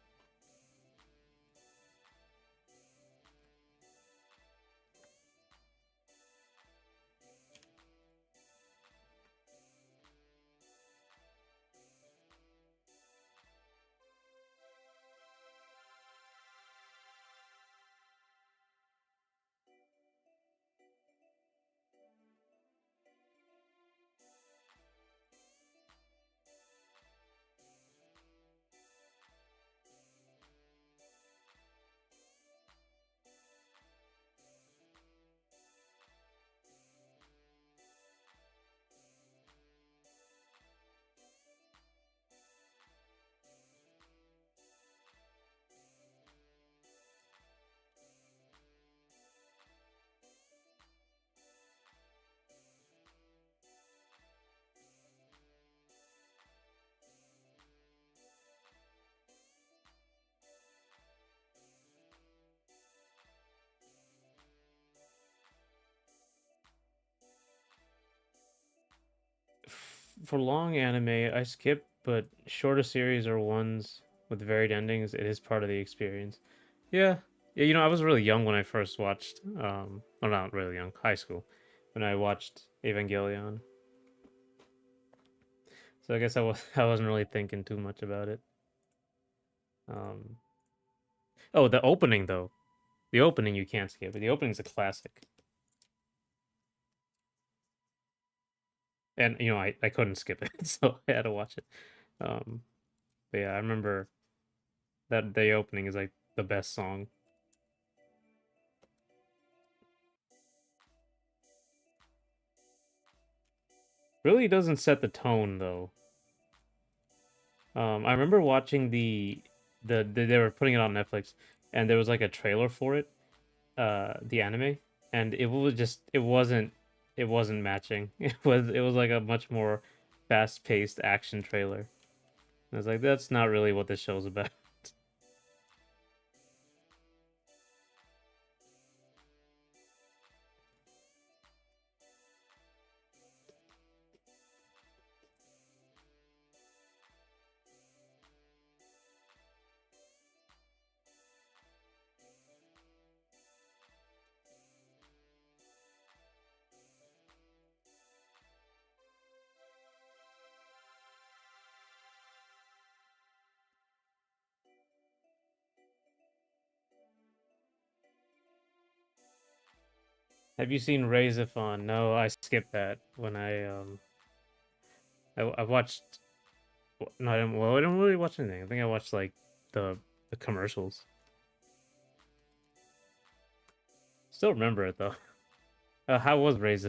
For long anime, I skip, but shorter series or ones with varied endings, it is part of the experience. Yeah. Yeah, I was really young when I first watched well not really young, high school, when I watched Evangelion. So I guess I wasn't really thinking too much about it. Um Oh, the opening though. The opening you can't skip. The opening's a classic. And I couldn't skip it, so I had to watch it. Um but yeah, I remember that the opening is like the best song. Really doesn't set the tone though. I remember watching they were putting it on Netflix, and there was like a trailer for it, the anime, and it wasn't matching. It was like a much more fast paced action trailer. And I was like, that's not really what this show's about. Have you seen Raise No, I skipped that when I watched no, I didn't really watch anything. I think I watched like the the commercials. Still remember it though. How was Raise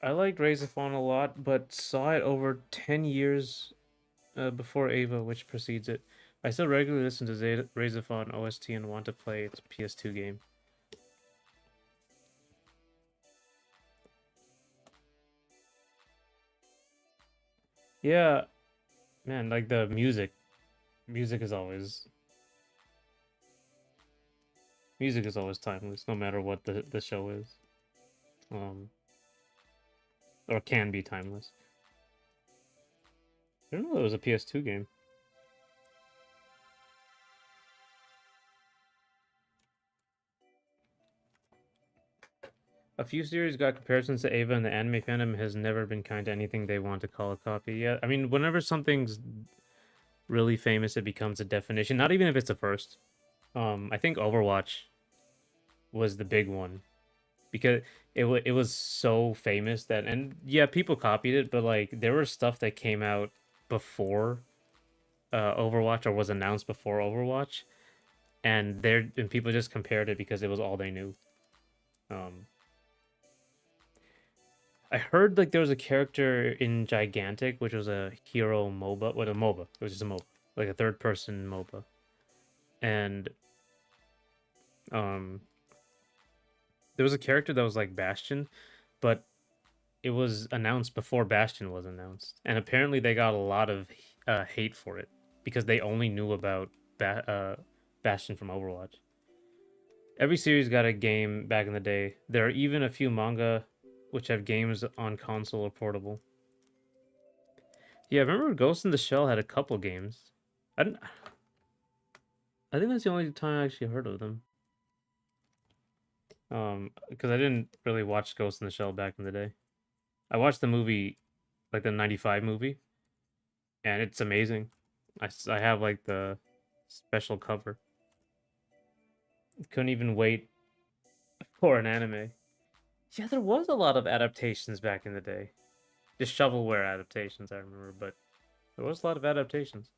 I liked Razorphone a lot, but saw it over 10 years before Ava, which precedes it. I still regularly listen to Razorphone OST and want to play its PS2 game. Yeah, man, like the music is always timeless, no matter what the show is. Um, or can be timeless. I don't know. It was a PS2 game. A few series got comparisons to Ava, and the anime fandom has never been kind to anything they want to call a copy. Yeah, I mean, whenever something's really famous, it becomes a definition. Not even if it's the first. I think Overwatch was the big one because it was so famous that, and yeah, people copied it, but like there was stuff that came out before Overwatch or was announced before Overwatch, and people just compared it because it was all they knew. Um, I heard like there was a character in Gigantic, which was a hero MOBA. What a MOBA? It was just a MOBA, like a third person MOBA, and um, there was a character that was like Bastion, but it was announced before Bastion was announced, and apparently they got a lot of hate for it because they only knew about Bastion from Overwatch. Every series got a game back in the day. There are even a few manga which have games on console or portable. Yeah, I remember Ghost in the Shell had a couple games. I didn't, I think that's the only time I actually heard of them. Because I didn't really watch Ghost in the Shell back in the day. I watched the movie, like the '95 movie, and it's amazing. I have like the special cover. Couldn't even wait for an anime. Yeah, there was a lot of adaptations back in the day. Just shovelware adaptations, I remember, but there was a lot of adaptations.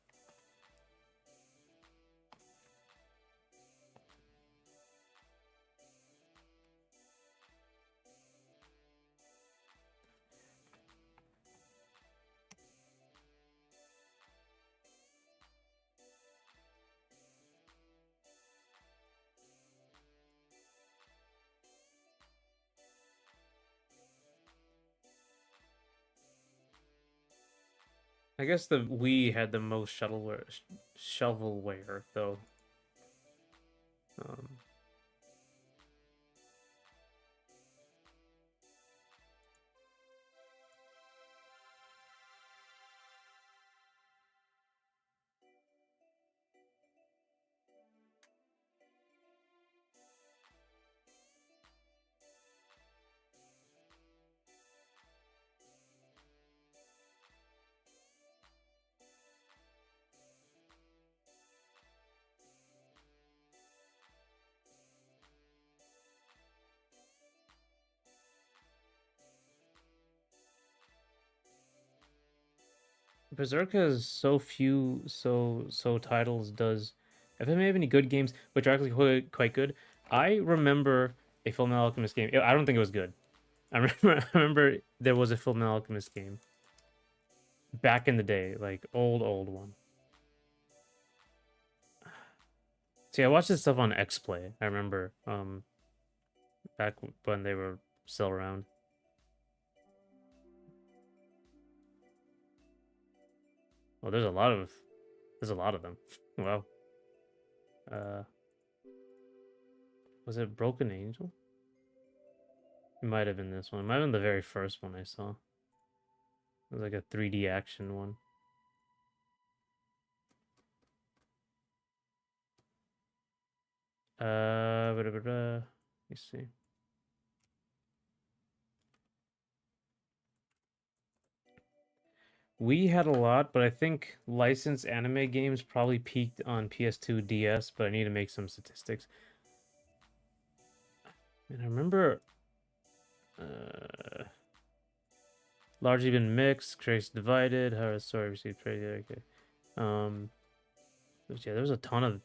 I guess the Wii had the most shovelware though. Um, Berserk has so few titles. Does if it may have any good games, which are actually quite good. I remember a Full Metal Alchemist game. I don't think it was good. I remember there was a Full Metal Alchemist game back in the day, like old one. See, I watched this stuff on XPlay. I remember back when they were still around. Well, there's a lot of them. Wow. Uh, was it Broken Angel? It might have been this one. It might have been the very first one I saw. It was like a 3D action one. Let me see. We had a lot, but I think licensed anime games probably peaked on PS2 DS, but I need to make some statistics. And I remember largely been mixed, critics divided, how the story received praise. Okay. Um but yeah, there's a ton of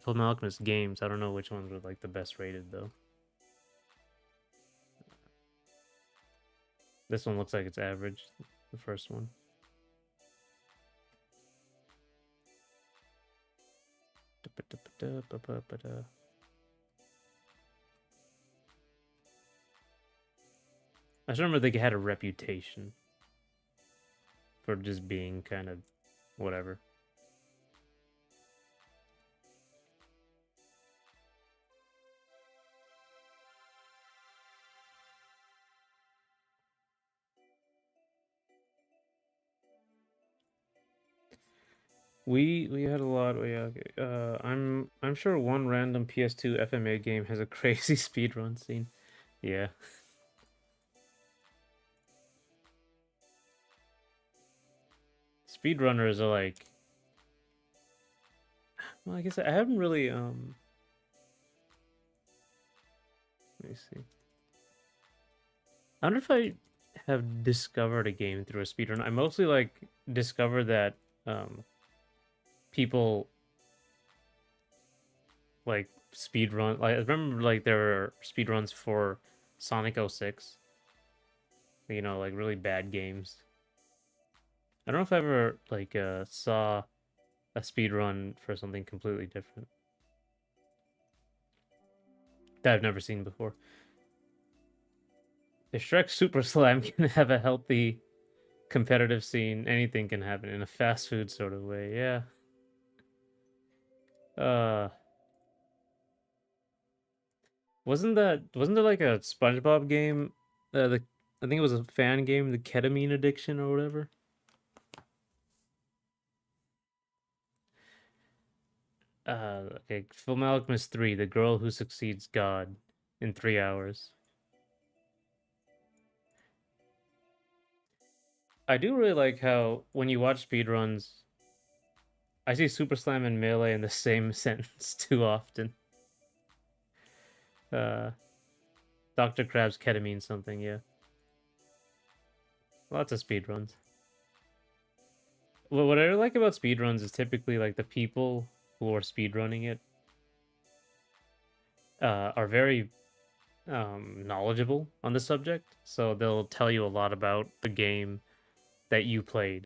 Full Alchemist games. I don't know which ones were like the best rated though. This one looks like it's average, the first one. I just remember they had a reputation for just being kind of whatever. We had a lot. Yeah, okay. I'm sure one random PS2 FMA game has a crazy speedrun scene. Yeah, speedrunners are like. Well, I guess I haven't really. Let me see. I wonder if I have discovered a game through a speedrun. I mostly like discovered that people like speedrun. Like I remember like there were speedruns for Sonic 06. You know, like really bad games. I don't know if I ever like saw a speed run for something completely different that I've never seen before. If Shrek Super Slam can have a healthy competitive scene, anything can happen in a fast food sort of way. Yeah. Uh wasn't there like a SpongeBob game? I think it was a fan game, the ketamine addiction or whatever. Okay, Full Alchemist 3, the girl who succeeds God in 3 hours. I do really like how when you watch speedruns, I see Super Slam and Melee in the same sentence too often. Uh, Dr. Krabs ketamine something, yeah. Lots of speedruns. Well, what I like about speedruns is typically like the people who are speedrunning it are very knowledgeable on the subject. So they'll tell you a lot about the game that you played,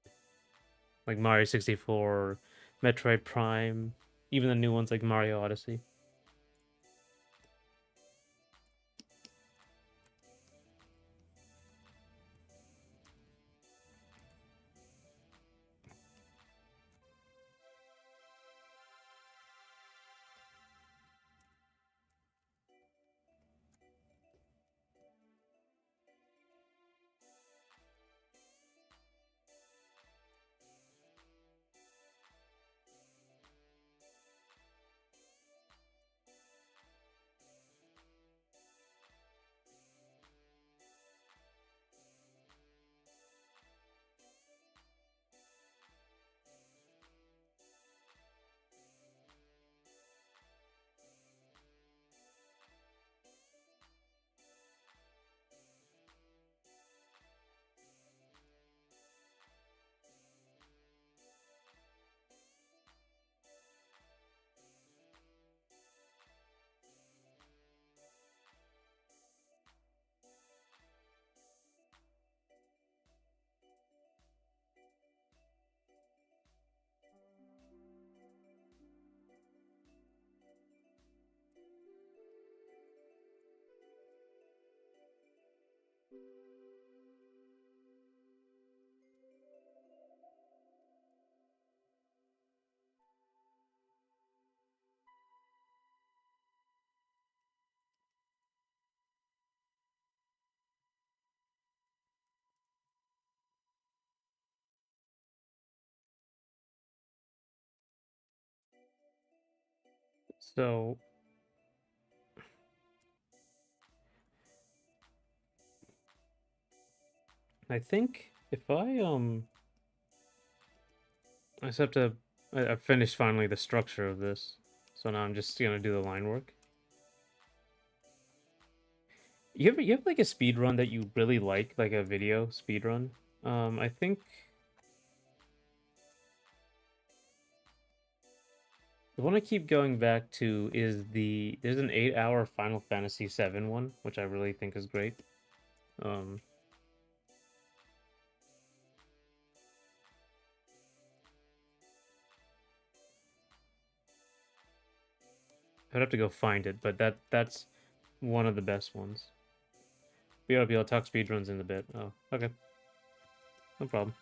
like Mario 64, Metroid Prime, even the new ones like Mario Odyssey. So I think if I just have to I finished finally the structure of this. So now I'm just gonna do the line work. You have like a speed run that you really like a video speed run? I think the one I keep going back to is there's an 8-hour Final Fantasy VII one, which I really think is great. Um, I'd have to go find it, but that's one of the best ones. We ought to be able to talk speedruns in a bit. Oh, okay, no problem.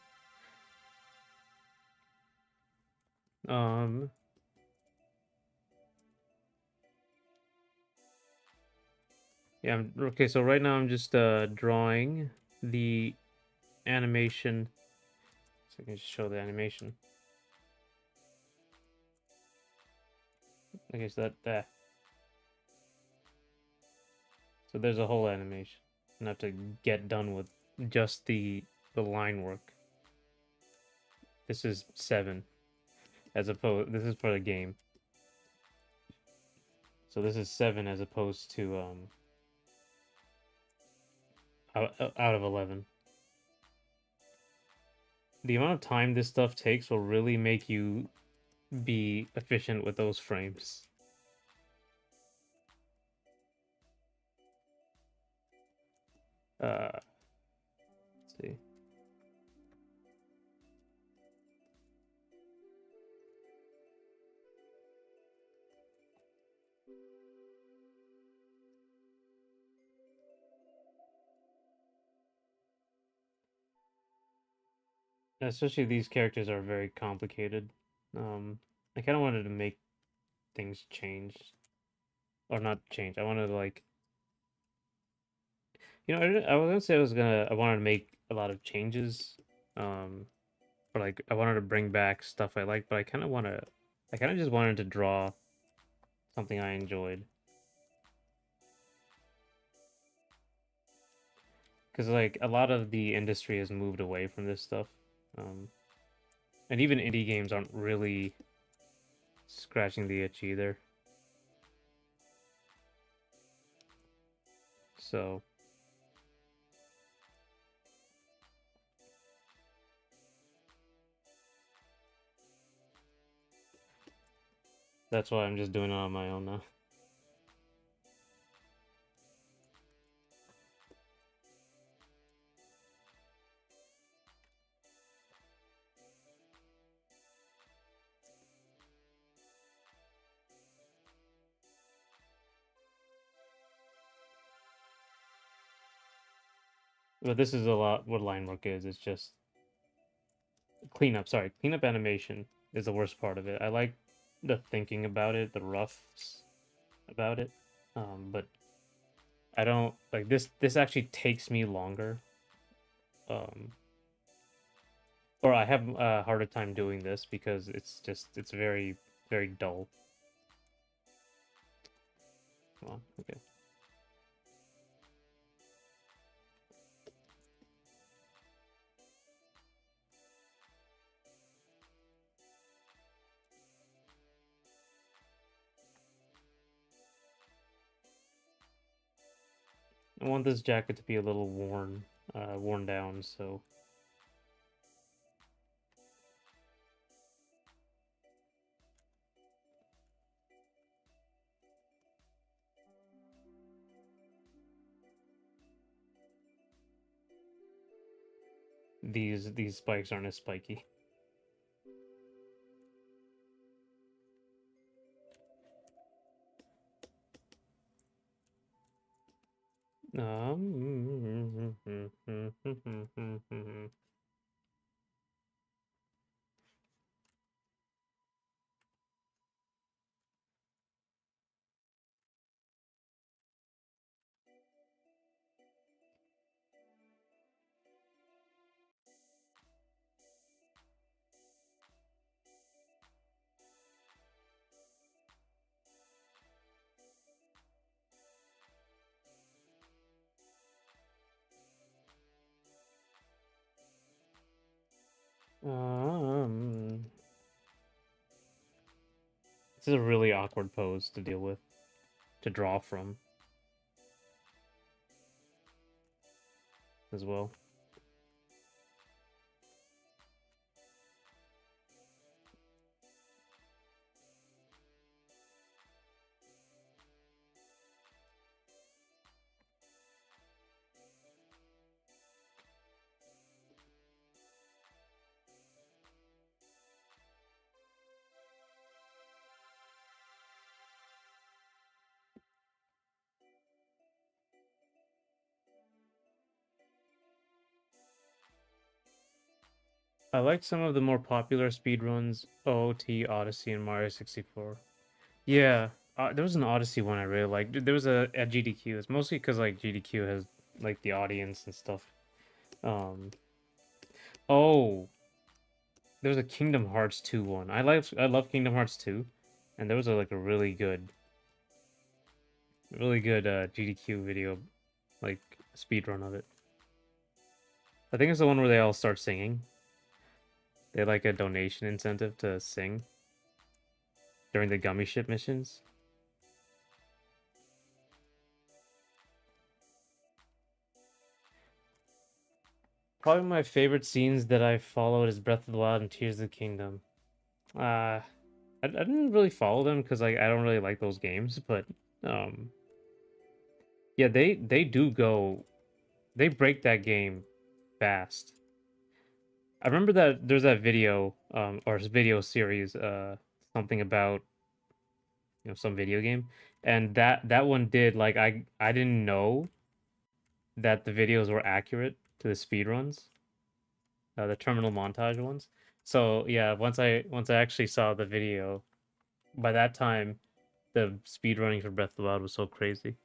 Um, yeah, okay. So right now I'm just drawing the animation. So I can just show the animation. Okay, so that. So there's a whole animation. And I have to get done with just the line work. This is 7, as opposed. This is for the game. So this is 7 as opposed to out of 11. The amount of time this stuff takes will really make you be efficient with those frames. Let's see. Especially these characters are very complicated. I kind of wanted to make things change, or not change. I wanted to like, I was gonna say I wanted to make a lot of changes, um, or like I wanted to bring back stuff I like, but I kind of just wanted to draw something I enjoyed. Because like a lot of the industry has moved away from this stuff, um, and even indie games aren't really scratching the itch either. So that's why I'm just doing it on my own now. But this is a lot what line work is. It's just cleanup. Sorry, cleanup animation is the worst part of it. I like the thinking about it, the roughs about it, but I don't like this. This actually takes me longer, um, or I have a harder time doing this because it's very dull. Come on, okay. I want this jacket to be a little worn down, so these spikes aren't as spiky. Um, Um, this is a really awkward pose to deal with, to draw from as well. I like some of the more popular speedruns, OOT, Odyssey, and Mario 64. Yeah, there was an Odyssey one I really liked. There was a at GDQ. It's mostly because like GDQ has like the audience and stuff. Um, oh, there was a Kingdom Hearts 2 one. I love Kingdom Hearts 2, and there was a like a really good GDQ video like speed run of it. I think it's the one where they all start singing. They had, like a donation incentive to sing during the gummy ship missions. Probably my favorite scenes that I followed is Breath of the Wild and Tears of the Kingdom. I didn't really follow them because like I don't really like those games, but um, yeah, they break that game fast. I remember that there's that video or video series something about some video game, and that one did like I didn't know that the videos were accurate to the speed runs, the terminal montage ones. So yeah, once I actually saw the video, by that time the speed running for Breath of the Wild was so crazy.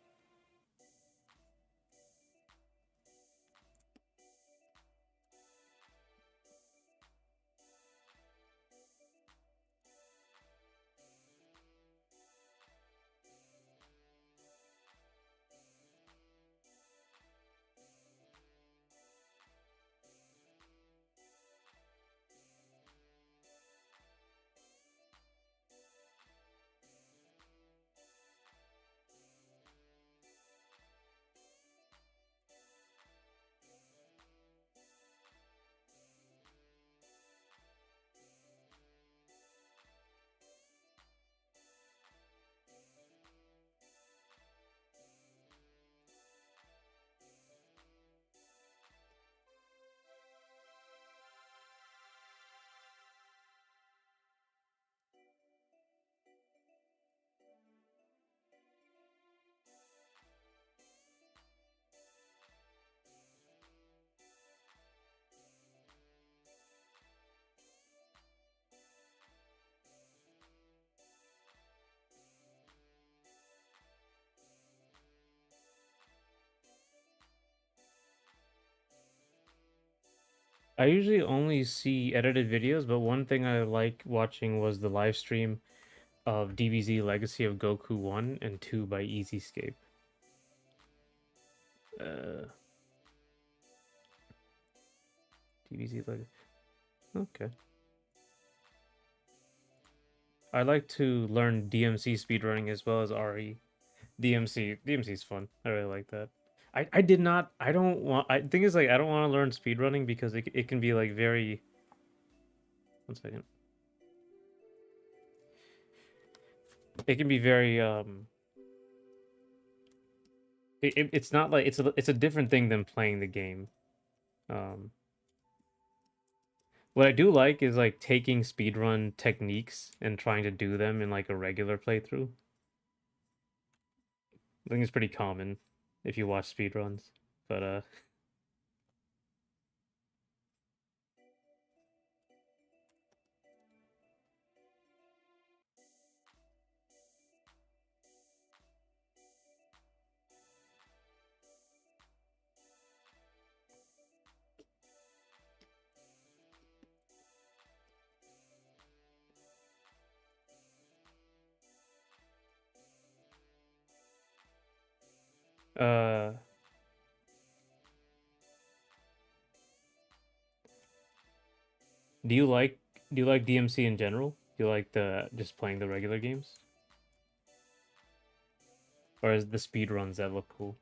I usually only see edited videos, but one thing I like watching was the live stream of DBZ Legacy of Goku 1 and 2 by Easyscape. Uh, DBZ Legacy. Okay. I like to learn DMC speedrunning as well as RE. DMC is fun. I really like that. I did not I don't want I think it's like I don't want to learn speedrunning because it can be like very 1 second. It can be very it's not like it's a different thing than playing the game. Um what I do like is like taking speedrun techniques and trying to do them in like a regular playthrough. I think it's pretty common if you watch speedruns. But uh Do you like DMC in general? Do you like the just playing the regular games, or is the speed runs that look cool?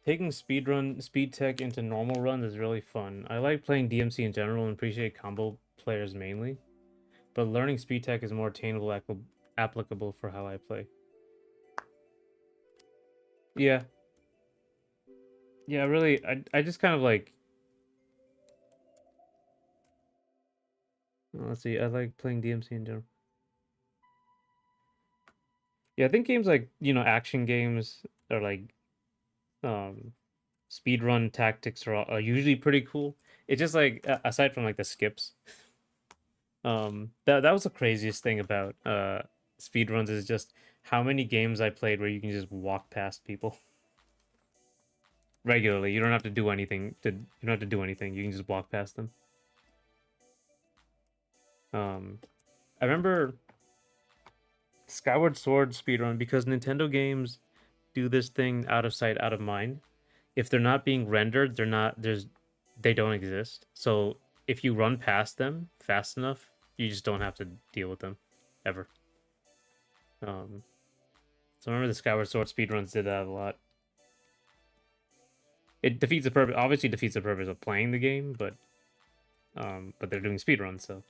Taking speed tech into normal runs is really fun. I like playing DMC in general and appreciate combo players mainly, but learning speed tech is more attainable applicable for how I play. Yeah, yeah, really. I just kind of like. Let's see. I like playing DMC in general. Yeah, I think games like action games or like um speedrun tactics are usually pretty cool. It's just like aside from like the skips, that was the craziest thing about speedruns is just how many games I played where you can just walk past people regularly. You don't have to do anything you don't have to do anything. You can just walk past them. Um, I remember Skyward Sword speedrun because Nintendo games do this thing out of sight, out of mind. If they're not being rendered, they don't exist. So if you run past them fast enough, you just don't have to deal with them ever. Um, so I remember the Skyward Sword speedruns did that a lot. It defeats the purpose. Obviously, defeats the purpose of playing the game, but they're doing speedruns, so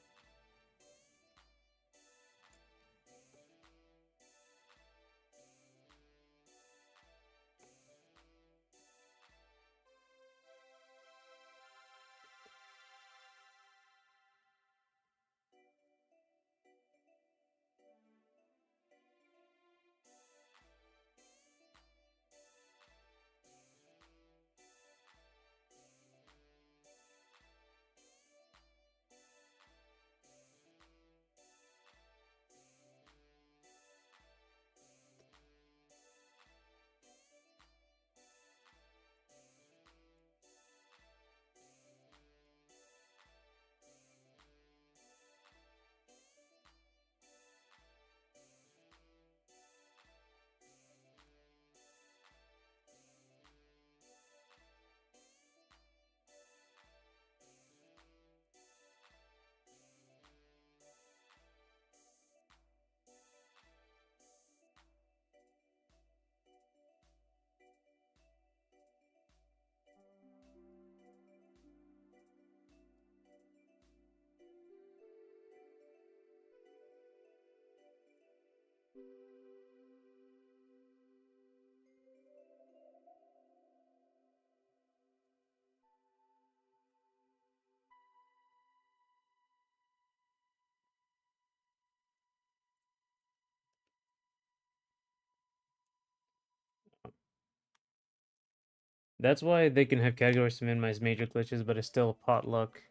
that's why they can have categories to minimize major glitches, but it's still potluck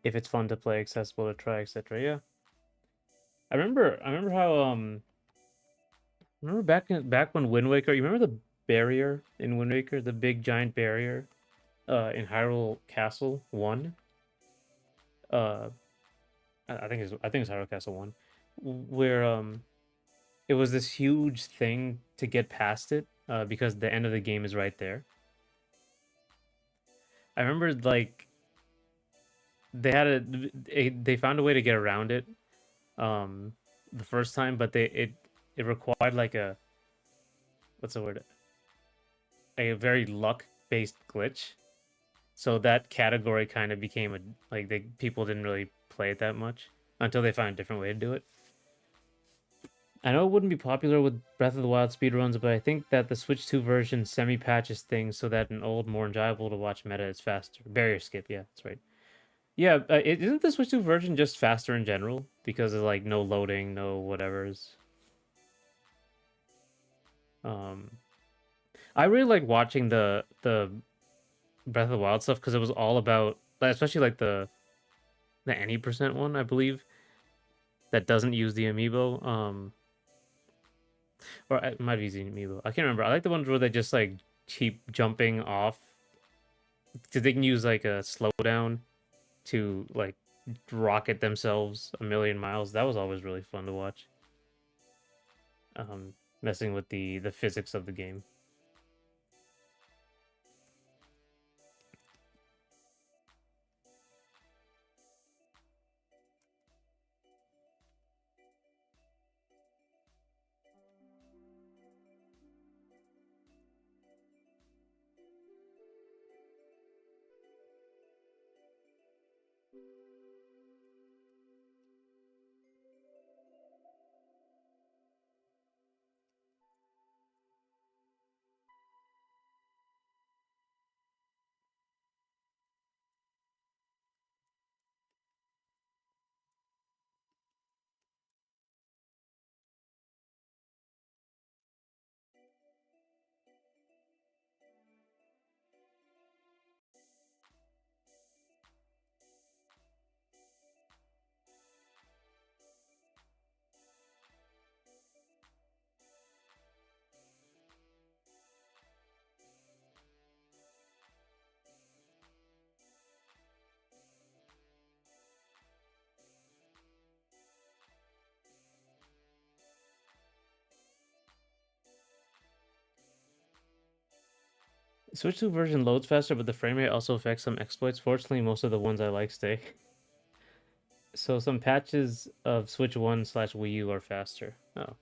if it's fun to play, accessible to try, etc. Yeah, I remember how remember back when Wind Waker. You remember the barrier in Wind Waker, the big giant barrier in Hyrule Castle 1. Uh, I think it's Hyrule Castle 1, where it was this huge thing to get past it because the end of the game is right there. I remember like they found a way to get around it um the first time, but it required like a what's the word? a very luck based glitch. So that category kind of became a like they people didn't really play it that much until they found a different way to do it. I know it wouldn't be popular with Breath of the Wild speedruns, but I think that the Switch 2 version semi patches things so that an old, more enjoyable to watch meta is faster. Barrier skip, yeah, that's right. Yeah, isn't the Switch 2 version just faster in general because of like no loading, no whatever's. Um, I really like watching the Breath of the Wild stuff because it was all about, like, especially like the any percent one, I believe, that doesn't use the amiibo. Or it might be using amiibo. I can't remember. I like the ones where they just like keep jumping off because they can use like a slowdown to like rocket themselves a million miles. That was always really fun to watch. Messing with the physics of the game. Switch 2 version loads faster, but the frame rate also affects some exploits. Fortunately, most of the ones I like stay. So some patches of Switch 1 slash Wii U are faster. Oh,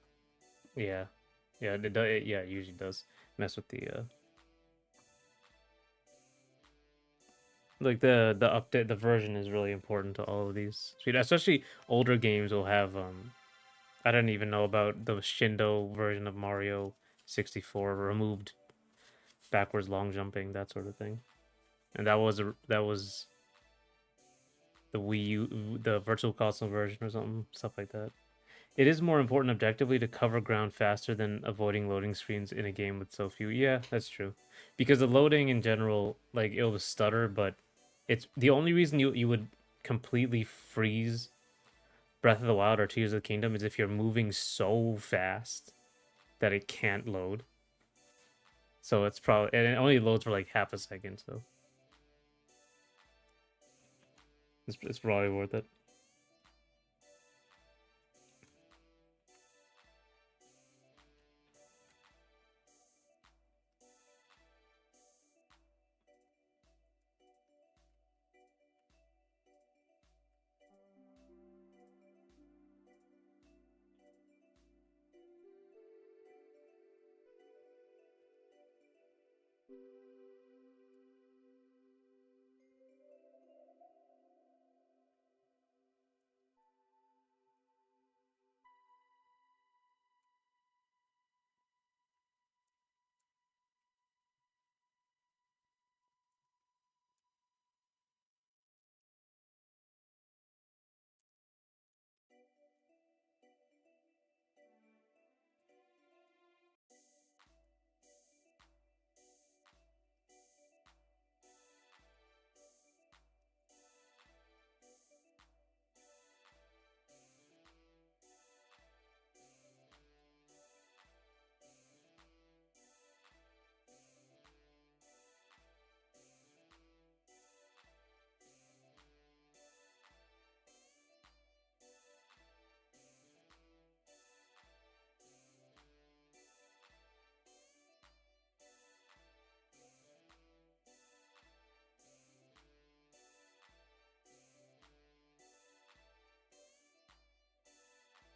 yeah. Yeah, yeah, it usually does mess with the like the update. The version is really important to all of these. Especially older games will have I don't even know about the Shindo version of Mario 64 removed backwards long jumping, that sort of thing. And that was the Wii U, the Virtual Console version or something, stuff like that. It is more important objectively to cover ground faster than avoiding loading screens in a game with so few. Yeah, that's true. Because the loading in general, like it'll stutter, but it's the only reason you would completely freeze Breath of the Wild or Tears of the Kingdom is if you're moving so fast that it can't load. So it's probably and it only loads for like half a second, so it's probably worth it.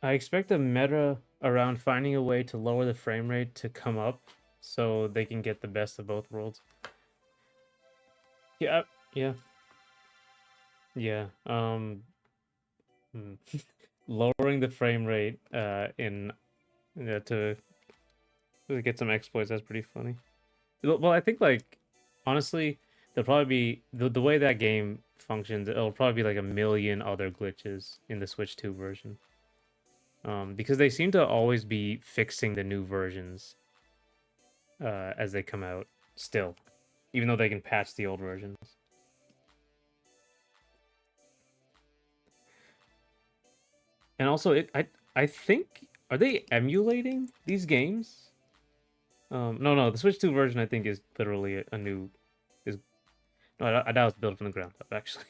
I expect a meta around finding a way to lower the frame rate to come up so they can get the best of both worlds. Yeah, yeah, yeah. Hmm. Lowering the frame rate in to get some exploits. That's pretty funny. Well, I think like honestly, there'll probably be the way that game functions. It'll probably be like a million other glitches in the Switch 2 version. Because they seem to always be fixing the new versions as they come out. Still, even though they can patch the old versions. And also, I think are they emulating these games? No, the Switch 2 version I think is literally a new is no, I doubt it's built from the ground up actually.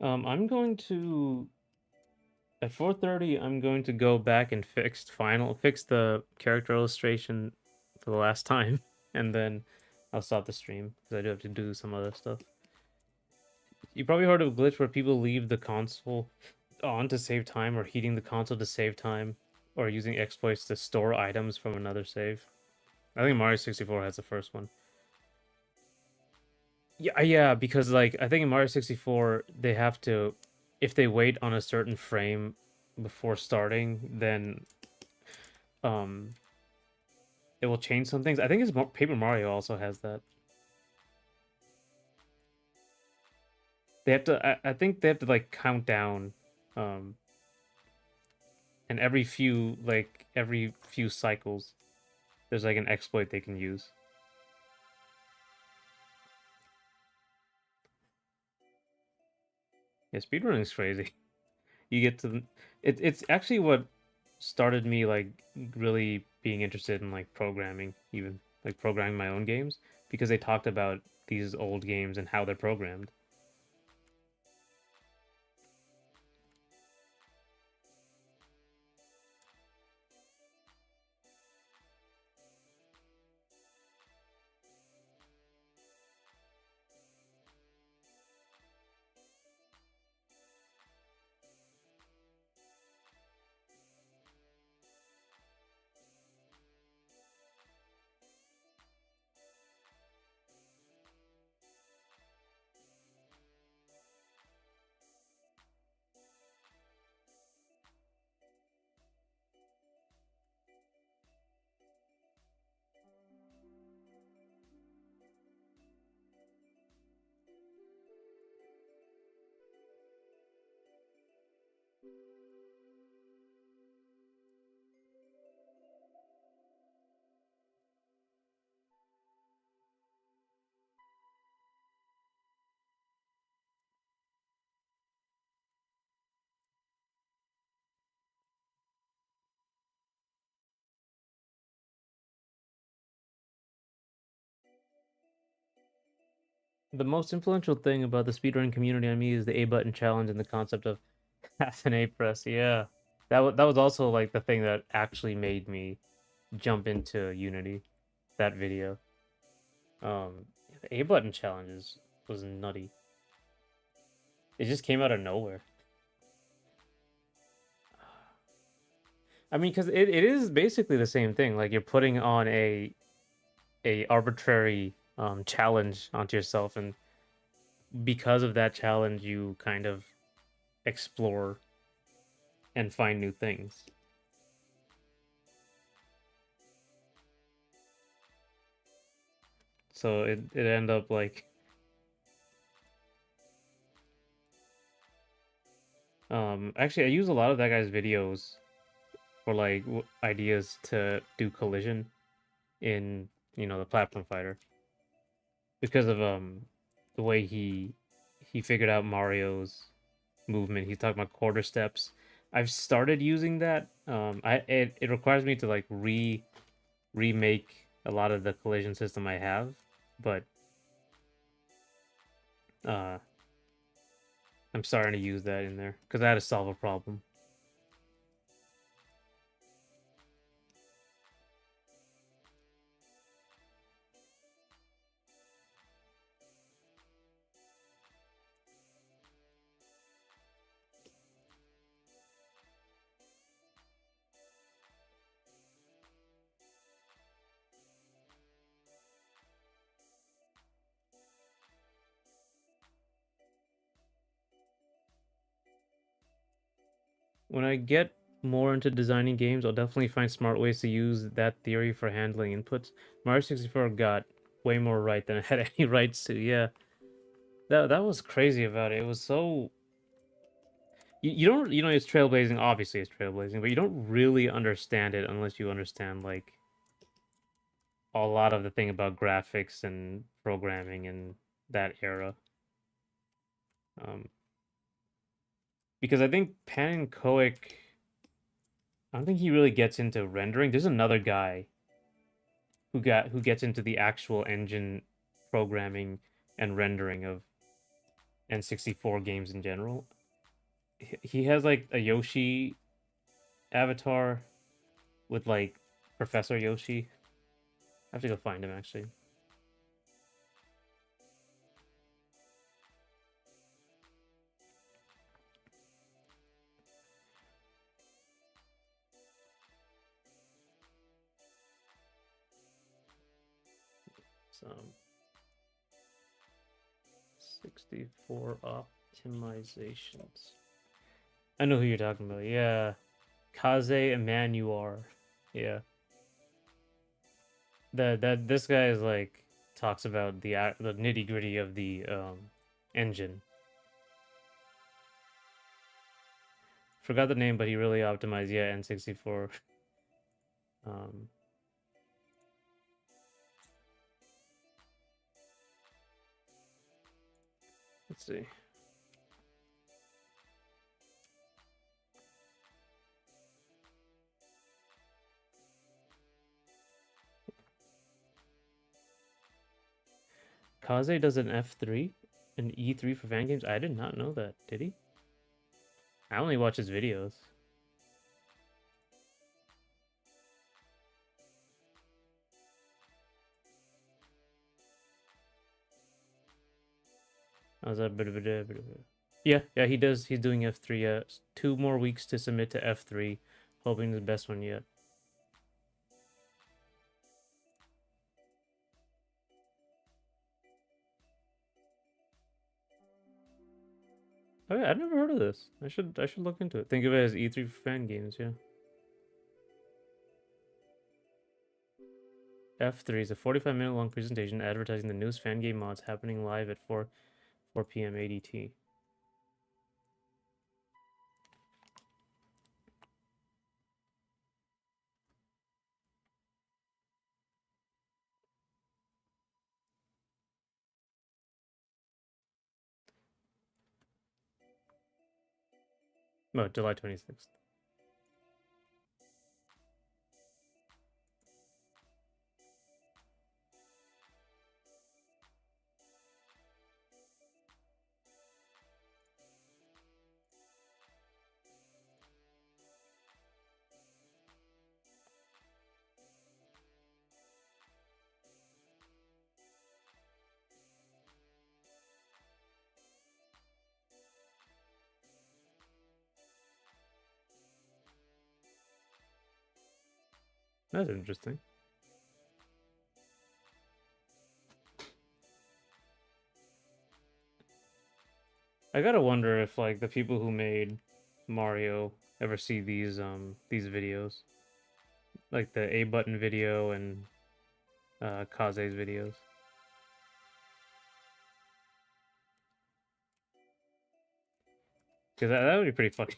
I'm going to at 4:30. I'm going to go back and fix the character illustration for the last time, and then I'll stop the stream because I do have to do some other stuff. You probably heard of a glitch where people leave the console on to save time, or heating the console to save time, or using exploits to store items from another save. I think Mario 64 has the first one. Yeah, because like I think in Mario 64 they have to, if they wait on a certain frame before starting, then um it will change some things. I think it's Paper Mario also has that. They have to. I think they have to like count down, um, and every few cycles, there's like an exploit they can use. Yeah, speedrunning's crazy. You get to it's actually what started me like really being interested in like programming, even like programming my own games because they talked about these old games and how they're programmed. The most influential thing about the speedrunning community on me is the A button challenge and the concept of half an A press. Yeah. That was also like the thing that actually made me jump into Unity, that video. The A button challenges was nutty. It just came out of nowhere. I mean, because it is basically the same thing. Like you're putting on a arbitrary challenge onto yourself, and because of that challenge, you kind of explore and find new things. So it end up like actually I use a lot of that guy's videos for like ideas to do collision in the platform fighter. because of the way he figured out Mario's movement. He's talking about quarter steps. I've started using that. It requires me to like remake a lot of the collision system I have, but uh I'm starting to use that in there because I had to solve a problem. When I get more into designing games, I'll definitely find smart ways to use that theory for handling inputs. Mario 64 got way more right than it had any rights to. Yeah, that was crazy about it. It was so you don't it's trailblazing. Obviously, it's trailblazing, but you don't really understand it unless you understand like a lot of the thing about graphics and programming in that era. Um, because I think Pan and Koic, I don't think he really gets into rendering. There's another guy who gets into the actual engine programming and rendering of N64 games in general. He has like a Yoshi avatar with like Professor Yoshi. I have to go find him actually. Some 64 optimizations. I know who you're talking about. Yeah, Kaze Emanuar. Yeah, that this guy is like talks about the nitty gritty of the engine. Forgot the name, but he really optimized. Yeah, N64. Um, let's see. Kaze does an F3, an E3 for fan games. I did not know that. Did he? I only watch his videos. I was a bit of a bit of a. Yeah, yeah, he does. He's doing F3. 2 more weeks to submit to F3. Hoping the best one yet. Oh yeah, I've never heard of this. I should look into it. Think of it as E3 for fan games. Yeah. F3 is a 45-minute long presentation advertising the newest fan game mods happening live at 4 p.m. ADT. No, July 26th. That's interesting. I gotta wonder if like the people who made Mario ever see these videos, like the A button video and Kaze's videos, because that would be pretty funny.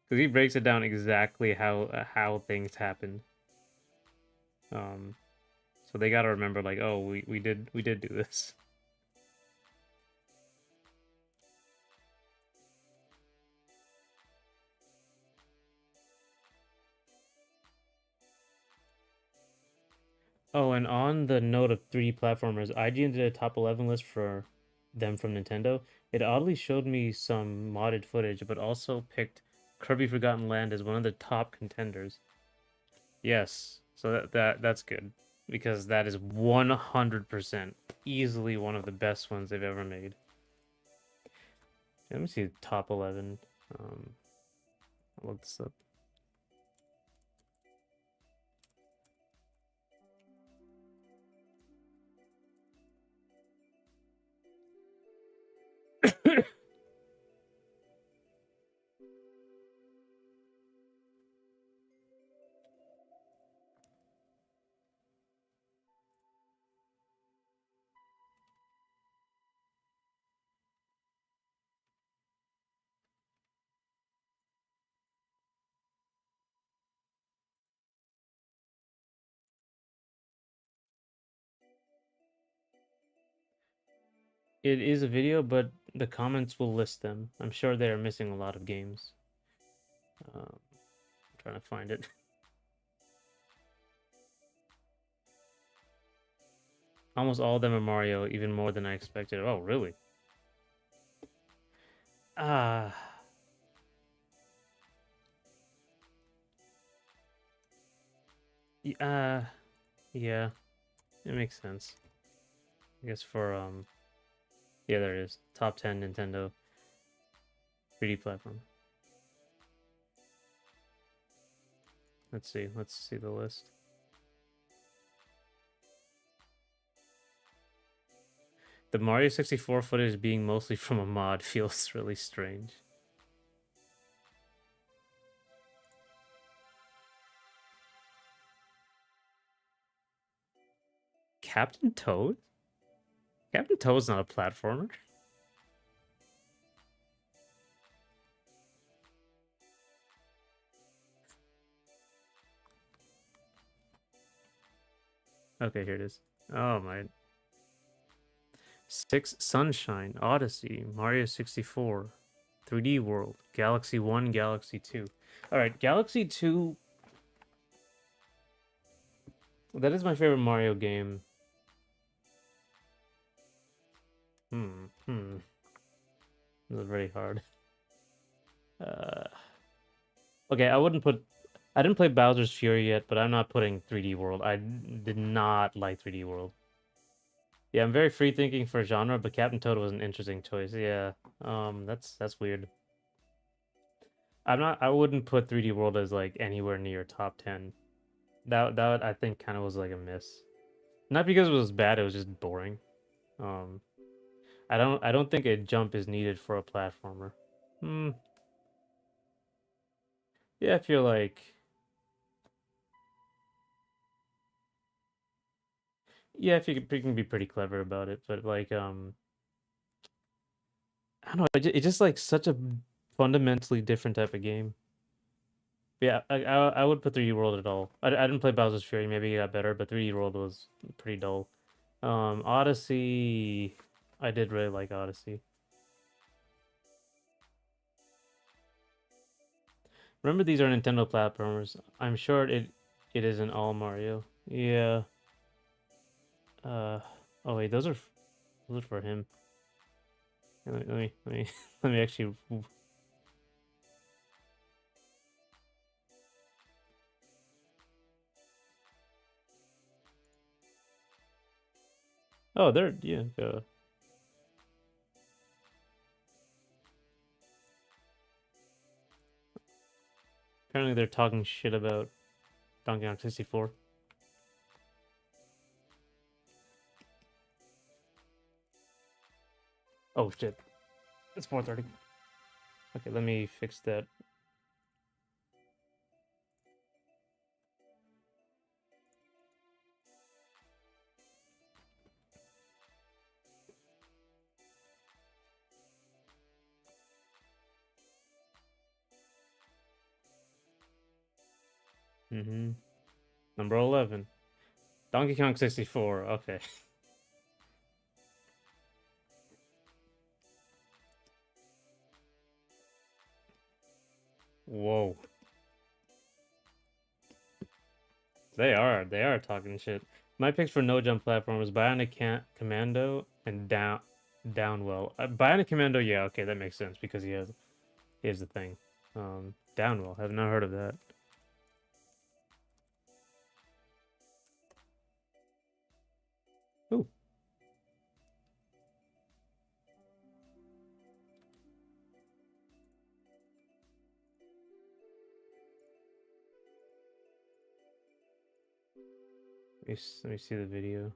Because he breaks it down exactly how things happened. Um, So they gotta remember, like, oh, we did do this. Oh, and on the note of 3D platformers, IGN did a top 11 list for them from Nintendo. It oddly showed me some modded footage, but also picked Kirby Forgotten Land as one of the top contenders. Yes, so that's good because that is 100% easily one of the best ones they've ever made. Let me see the top 11. I'll look this up. It is a video, but the comments will list them. I'm sure they are missing a lot of games. I'm trying to find it. Almost all of them are Mario, even more than I expected. Oh, really? Ah, uh, yeah, it makes sense. I guess for yeah, there it is. Top 10 Nintendo 3D platform. Let's see. Let's see the list. The Mario 64 footage being mostly from a mod feels really strange. Captain Toad? Captain Toad's not a platformer. Okay, here it is. Oh my. 6 Sunshine, Odyssey, Mario 64, 3D World, Galaxy 1, Galaxy 2. All right, Galaxy 2, that is my favorite Mario game. This is very hard. Uh, okay, I didn't play Bowser's Fury yet, but I'm not putting 3D World. I did not like 3D World. Yeah, I'm very free thinking for genre, but Captain Toad was an interesting choice. Yeah, that's weird. I wouldn't put 3D World as like anywhere near top 10. That I think kind of was like a miss. Not because it was bad, it was just boring. Um, I don't think a jump is needed for a platformer. Hmm. Yeah, I feel like yeah, if you can be pretty clever about it, but like I don't know, it's just like such a fundamentally different type of game. Yeah, I would put 3D World at all. I didn't play Bowser's Fury. Maybe it got better, but 3D World was pretty dull. Odyssey, I did really like Odyssey. Remember, these are Nintendo platformers. I'm sure it isn't all Mario. Yeah. Uh. Oh wait, those are for him. Let me let me actually. Oh, they're yeah. Apparently, they're talking shit about Donkey Kong 64. Oh shit! It's 4:30. Okay, let me fix that. Mm-hmm. Number 11. Donkey Kong 64. Okay. Whoa. They are talking shit. My picks for no jump platformers: Bionic Commando and Downwell. Bionic Commando, yeah, okay, that makes sense because he has the thing. Downwell, have not heard of that. Ooh, let me see the video.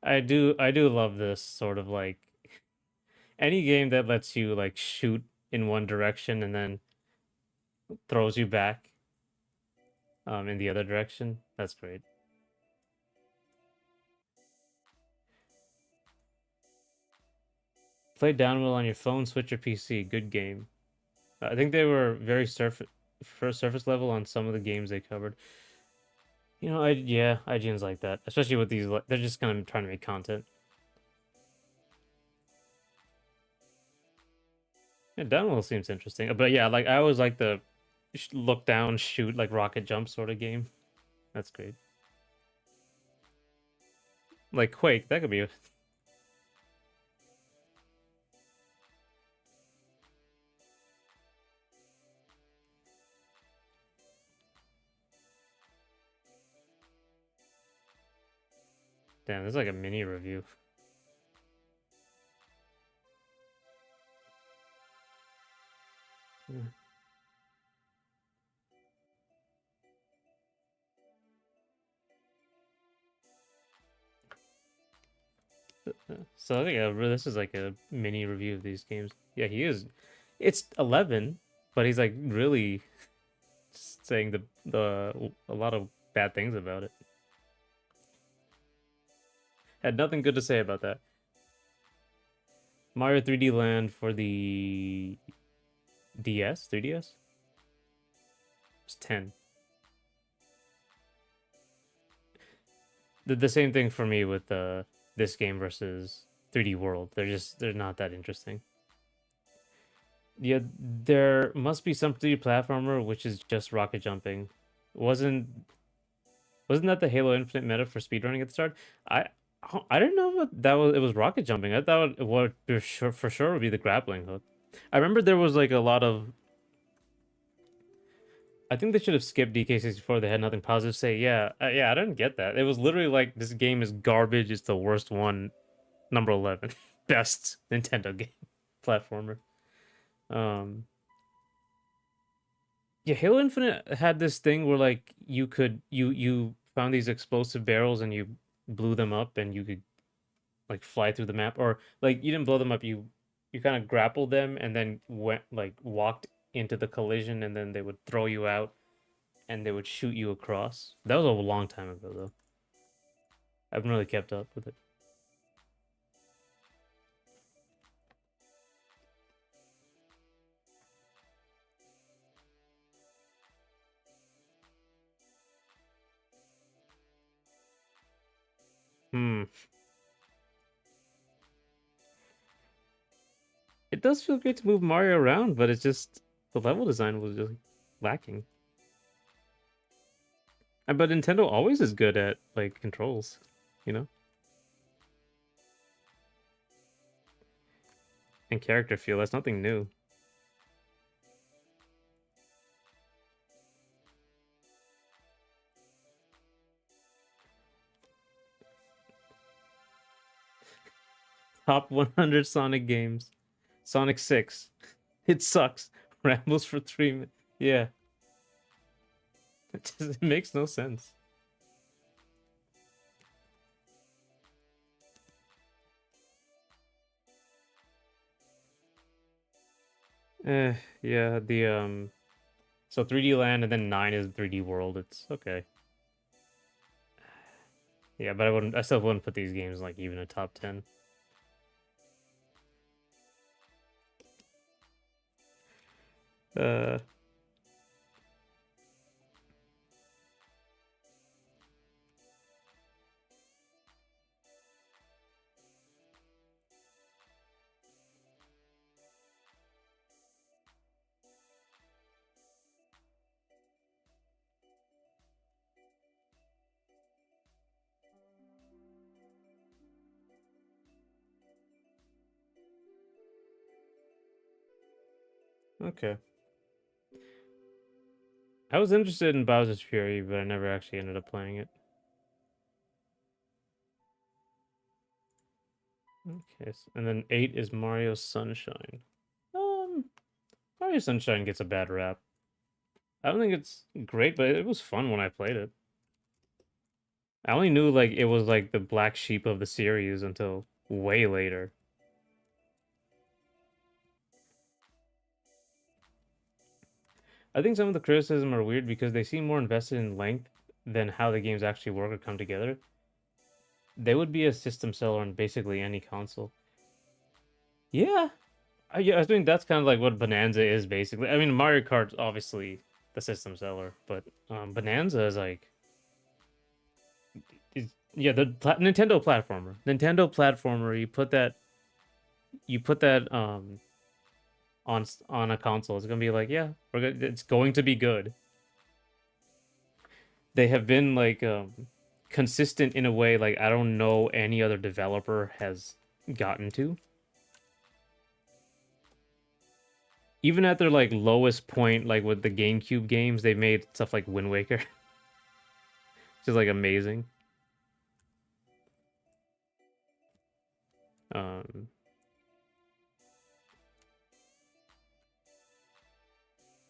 I do love this sort of like any game that lets you like shoot in one direction and then throws you back in the other direction. That's great. Play Downwell on your phone, Switch, or PC. Good game. I think they were very surface level on some of the games they covered. Yeah, IGN's like that, especially with these. They're just kind of trying to make content. Yeah, Downwell seems interesting, but yeah, like I always like the look down, shoot like rocket jump sort of game. That's great. Like Quake, that could be. Damn, this is like a mini review. Yeah. So I think this is like a mini review of these games. Yeah, he is. It's 11, but he's like really saying the a lot of bad things about it. Had nothing good to say about that. Mario 3D Land for the DS, 3DS. It's 10. The same thing for me with this game versus 3D World. They're not that interesting. Yeah, there must be some 3D platformer which is just rocket jumping. Wasn't wasn't that the Halo Infinite meta for speedrunning at the start? I I didn't know what that was. It was rocket jumping. I thought what for sure would be the grappling hook. I remember there was like a lot of. I think they should have skipped DK64. They had nothing positive to say. Yeah, yeah. I didn't get that. It was literally like this game is garbage. It's the worst one. Number 11, best Nintendo game platformer. Um, yeah, Halo Infinite had this thing where like you found these explosive barrels and you blew them up and you could like fly through the map, or like you didn't blow them up, you kind of grappled them and then went like walked into the collision and then they would throw you out and they would shoot you across. That was a long time ago though. I haven't really kept up with it. Hmm. It does feel great to move Mario around, but it's just the level design was just lacking. But Nintendo always is good at like controls, you know, and character feel. That's nothing new. Top 100 Sonic games. Sonic 6. It sucks. Rambles for 3 minutes. Yeah, it makes no sense. Yeah, so 3D Land and then 9 is 3D World. It's okay. Yeah, but I still wouldn't put these games like even a top 10. Uh, okay. I was interested in Bowser's Fury, but I never actually ended up playing it. Okay, and then 8 is Mario Sunshine. Um, Mario Sunshine gets a bad rap. I don't think it's great, but it was fun when I played it. I only knew like it was like the black sheep of the series until way later. I think some of the criticism are weird because they seem more invested in length than how the games actually work or come together. They would be a system seller on basically any console. Yeah, yeah, I think that's kind of like what Bonanza is basically. I mean, Mario Kart's obviously the system seller, but Bonanza is like, yeah, the Nintendo platformer. Nintendo platformer. You put that on a console. It's gonna be like, yeah, it's going to be good. They have been like consistent in a way like I don't know any other developer has gotten to. Even at their like lowest point, like with the GameCube games, they made stuff like Wind Waker, which is like amazing. Um,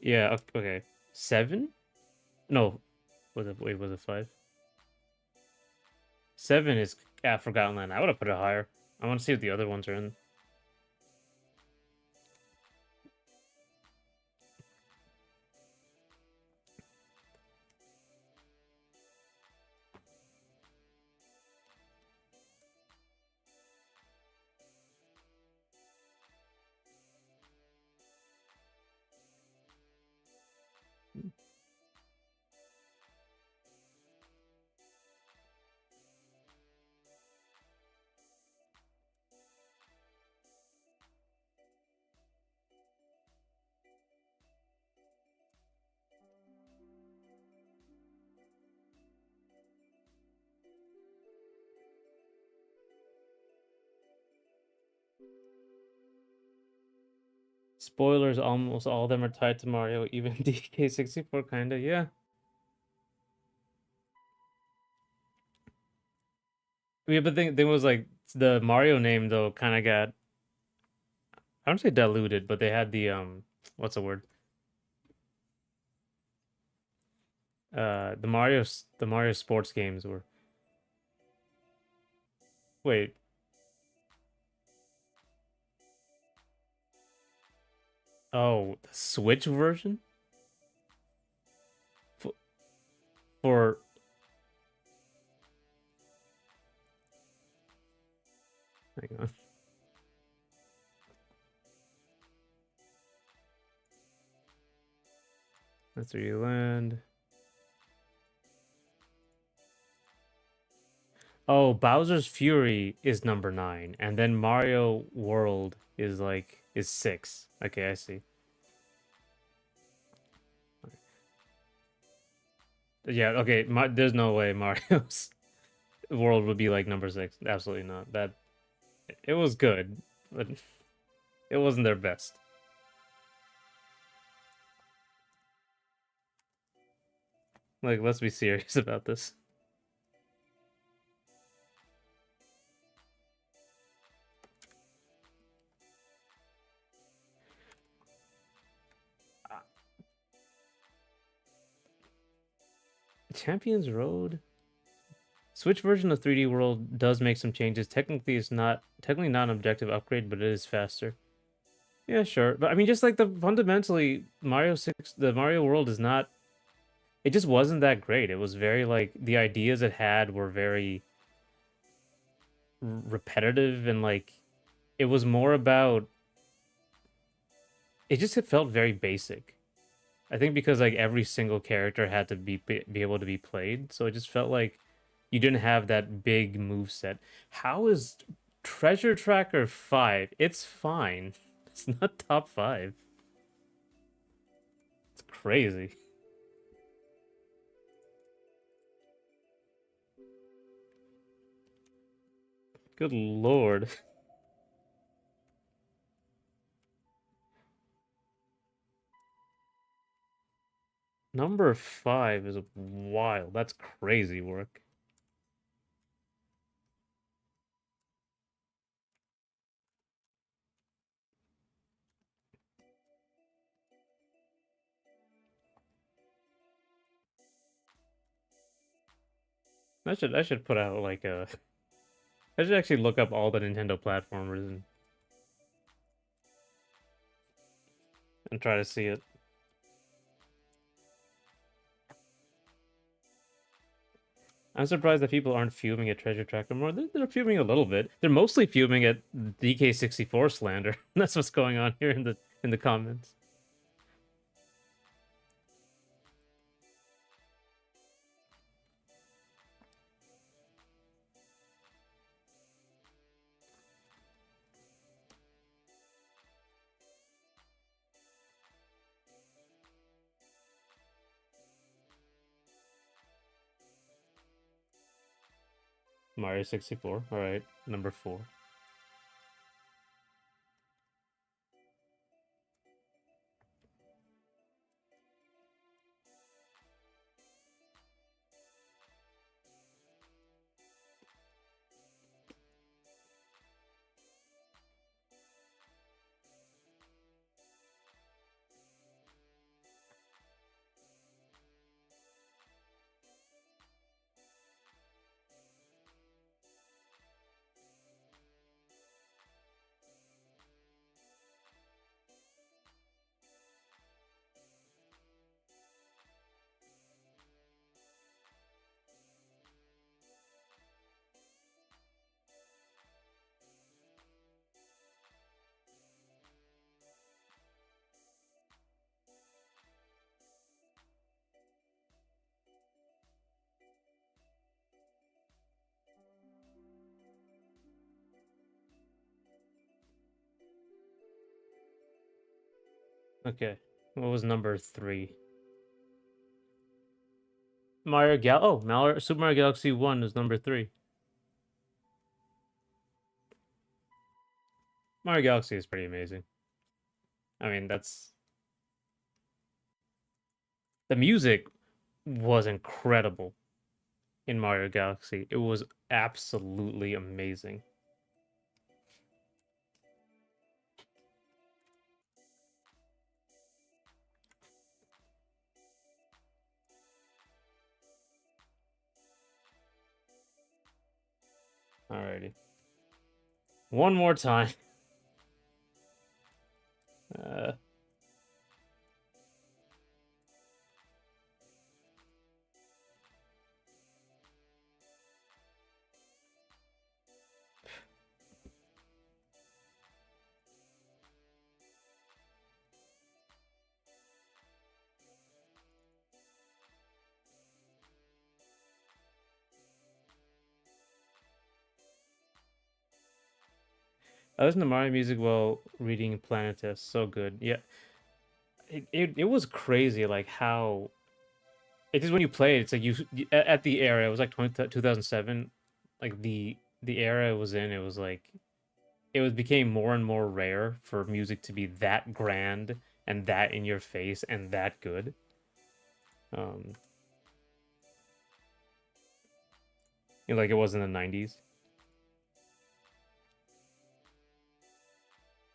yeah, okay. 7? No, was it wait, was it 5? 7 is Forgotten Land. I would have put it higher. I want to see what the other ones are in. Spoilers, almost all of them are tied to Mario, even DK64 kinda, yeah. Yeah, but thing was like the Mario name though kind of got I don't say diluted, but they had the what's the word? The Mario sports games were wait, oh, the Switch version for, for hang on. That's where you land. Oh, Bowser's Fury is number 9 and then Mario World is like is 6. Okay, I see. Yeah, okay, there's no way Mario's World would be like number 6. Absolutely not. That it was good, but it wasn't their best. Like, let's be serious about this. Champions Road? Switch version of 3D World does make some changes. Technically not an objective upgrade, but it is faster. Yeah, sure. But I mean just like the fundamentally Mario 6 the Mario World is not it just wasn't that great. It was very like the ideas it had were very repetitive and like it was more about it felt very basic. I think because like every single character had to be able to be played, so it just felt like you didn't have that big move set. How is Treasure Tracker 5? It's fine. It's not top 5. It's crazy. Good lord. Number 5 is wild. That's crazy work. I should put out like a I should actually look up all the Nintendo platformers and try to see it. I'm surprised that people aren't fuming at Treasure Tracker more. They're fuming a little bit. They're mostly fuming at DK64 slander. That's what's going on here in the comments. Mario 64. All right, number 4. Okay, what was number 3? Super Mario Galaxy 1 is number 3. Mario Galaxy is pretty amazing. I mean, that's the music was incredible in Mario Galaxy. It was absolutely amazing. Alrighty. One more time. Uh, I listened to Mario music while reading Planet Test. So good. Yeah, it was crazy. Like how it is when you play it. It's like at the era. It was like 2007. Like the era it was in. It was like it was became more and more rare for music to be that grand and that in your face and that good. Um, like it was in the 90s,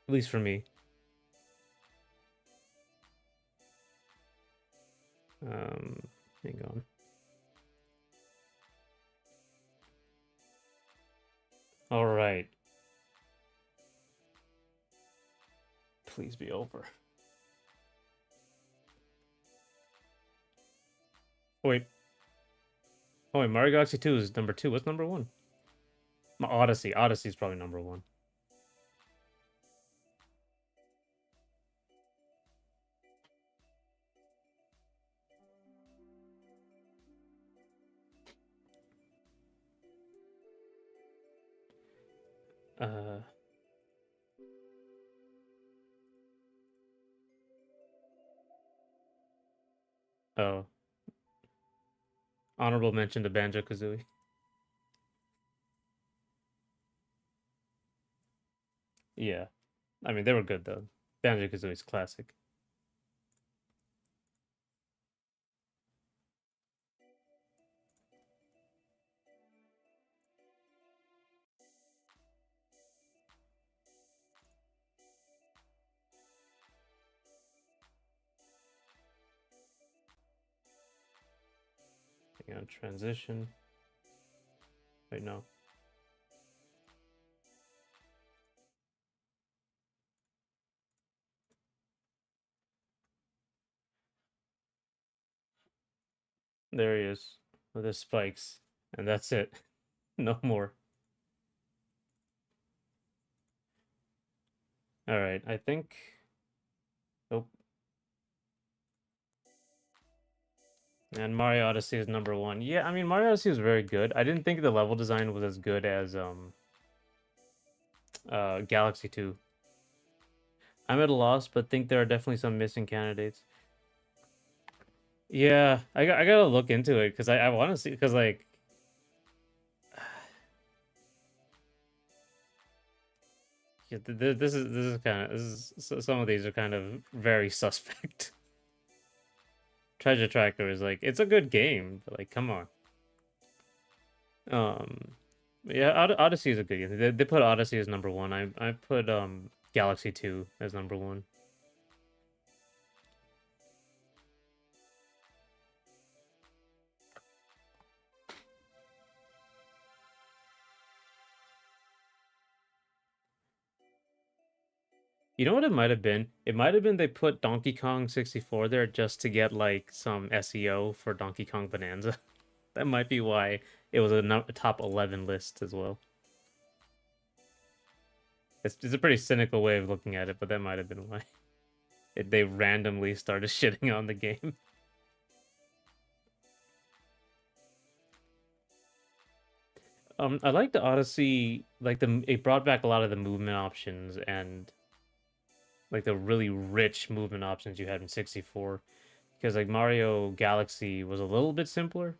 at least for me. Um, hang on. All right. Please be over. Oh, wait. Oh, wait. Mario Galaxy 2 is number 2. What's number 1? Odyssey. Odyssey is probably number 1. Uh oh. Honorable mention to Banjo Kazooie. Yeah. I mean, they were good though. Banjo Kazooie's classic. Hang on, transition. Wait, no. There he is with his spikes, and that's it. No more. All right, I think. Nope. And Mario Odyssey is number one. Yeah, I mean Mario Odyssey was very good. I didn't think the level design was as good as Galaxy 2. I'm at a loss, but think there are definitely some missing candidates. Yeah, I gotta look into it because I want to see because like yeah, this is kind of some of these are kind of very suspect. Treasure Tracker is like it's a good game, but like come on. Um, yeah, Odyssey is a good game. They put Odyssey as number one. I put Galaxy 2 as number one. You know what it might have been? It might have been they put Donkey Kong 64 there just to get like some SEO for Donkey Kong Bonanza. That might be why it was a top 11 list as well. It's a pretty cynical way of looking at it, but that might have been why they randomly started shitting on the game. I like the Odyssey, like it brought back a lot of the movement options and like the really rich movement options you had in 64. Because like Mario Galaxy was a little bit simpler.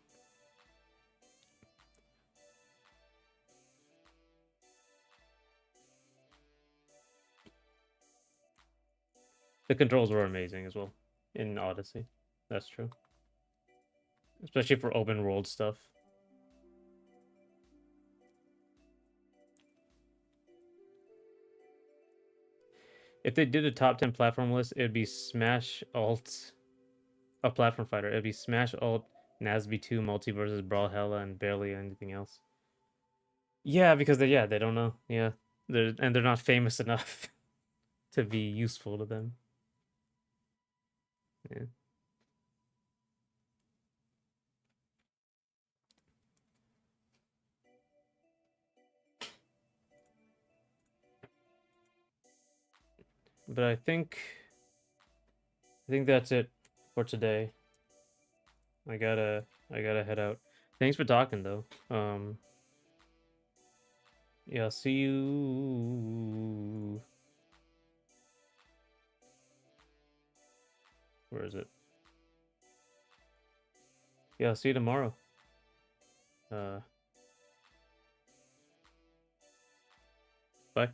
The controls were amazing as well in Odyssey. That's true. Especially for open world stuff. If they did a top 10 platform list, it'd be Smash Alt, a platform fighter. It'd be Smash Alt, Nasby 2, Multiverses, Brawlhalla, and barely anything else. Yeah, because they don't know. Yeah. They're not famous enough to be useful to them. Yeah. But I think that's it for today. I gotta head out. Thanks for talking though. Yeah, see you. Where is it? Yeah, I'll see you tomorrow. Uh, bye.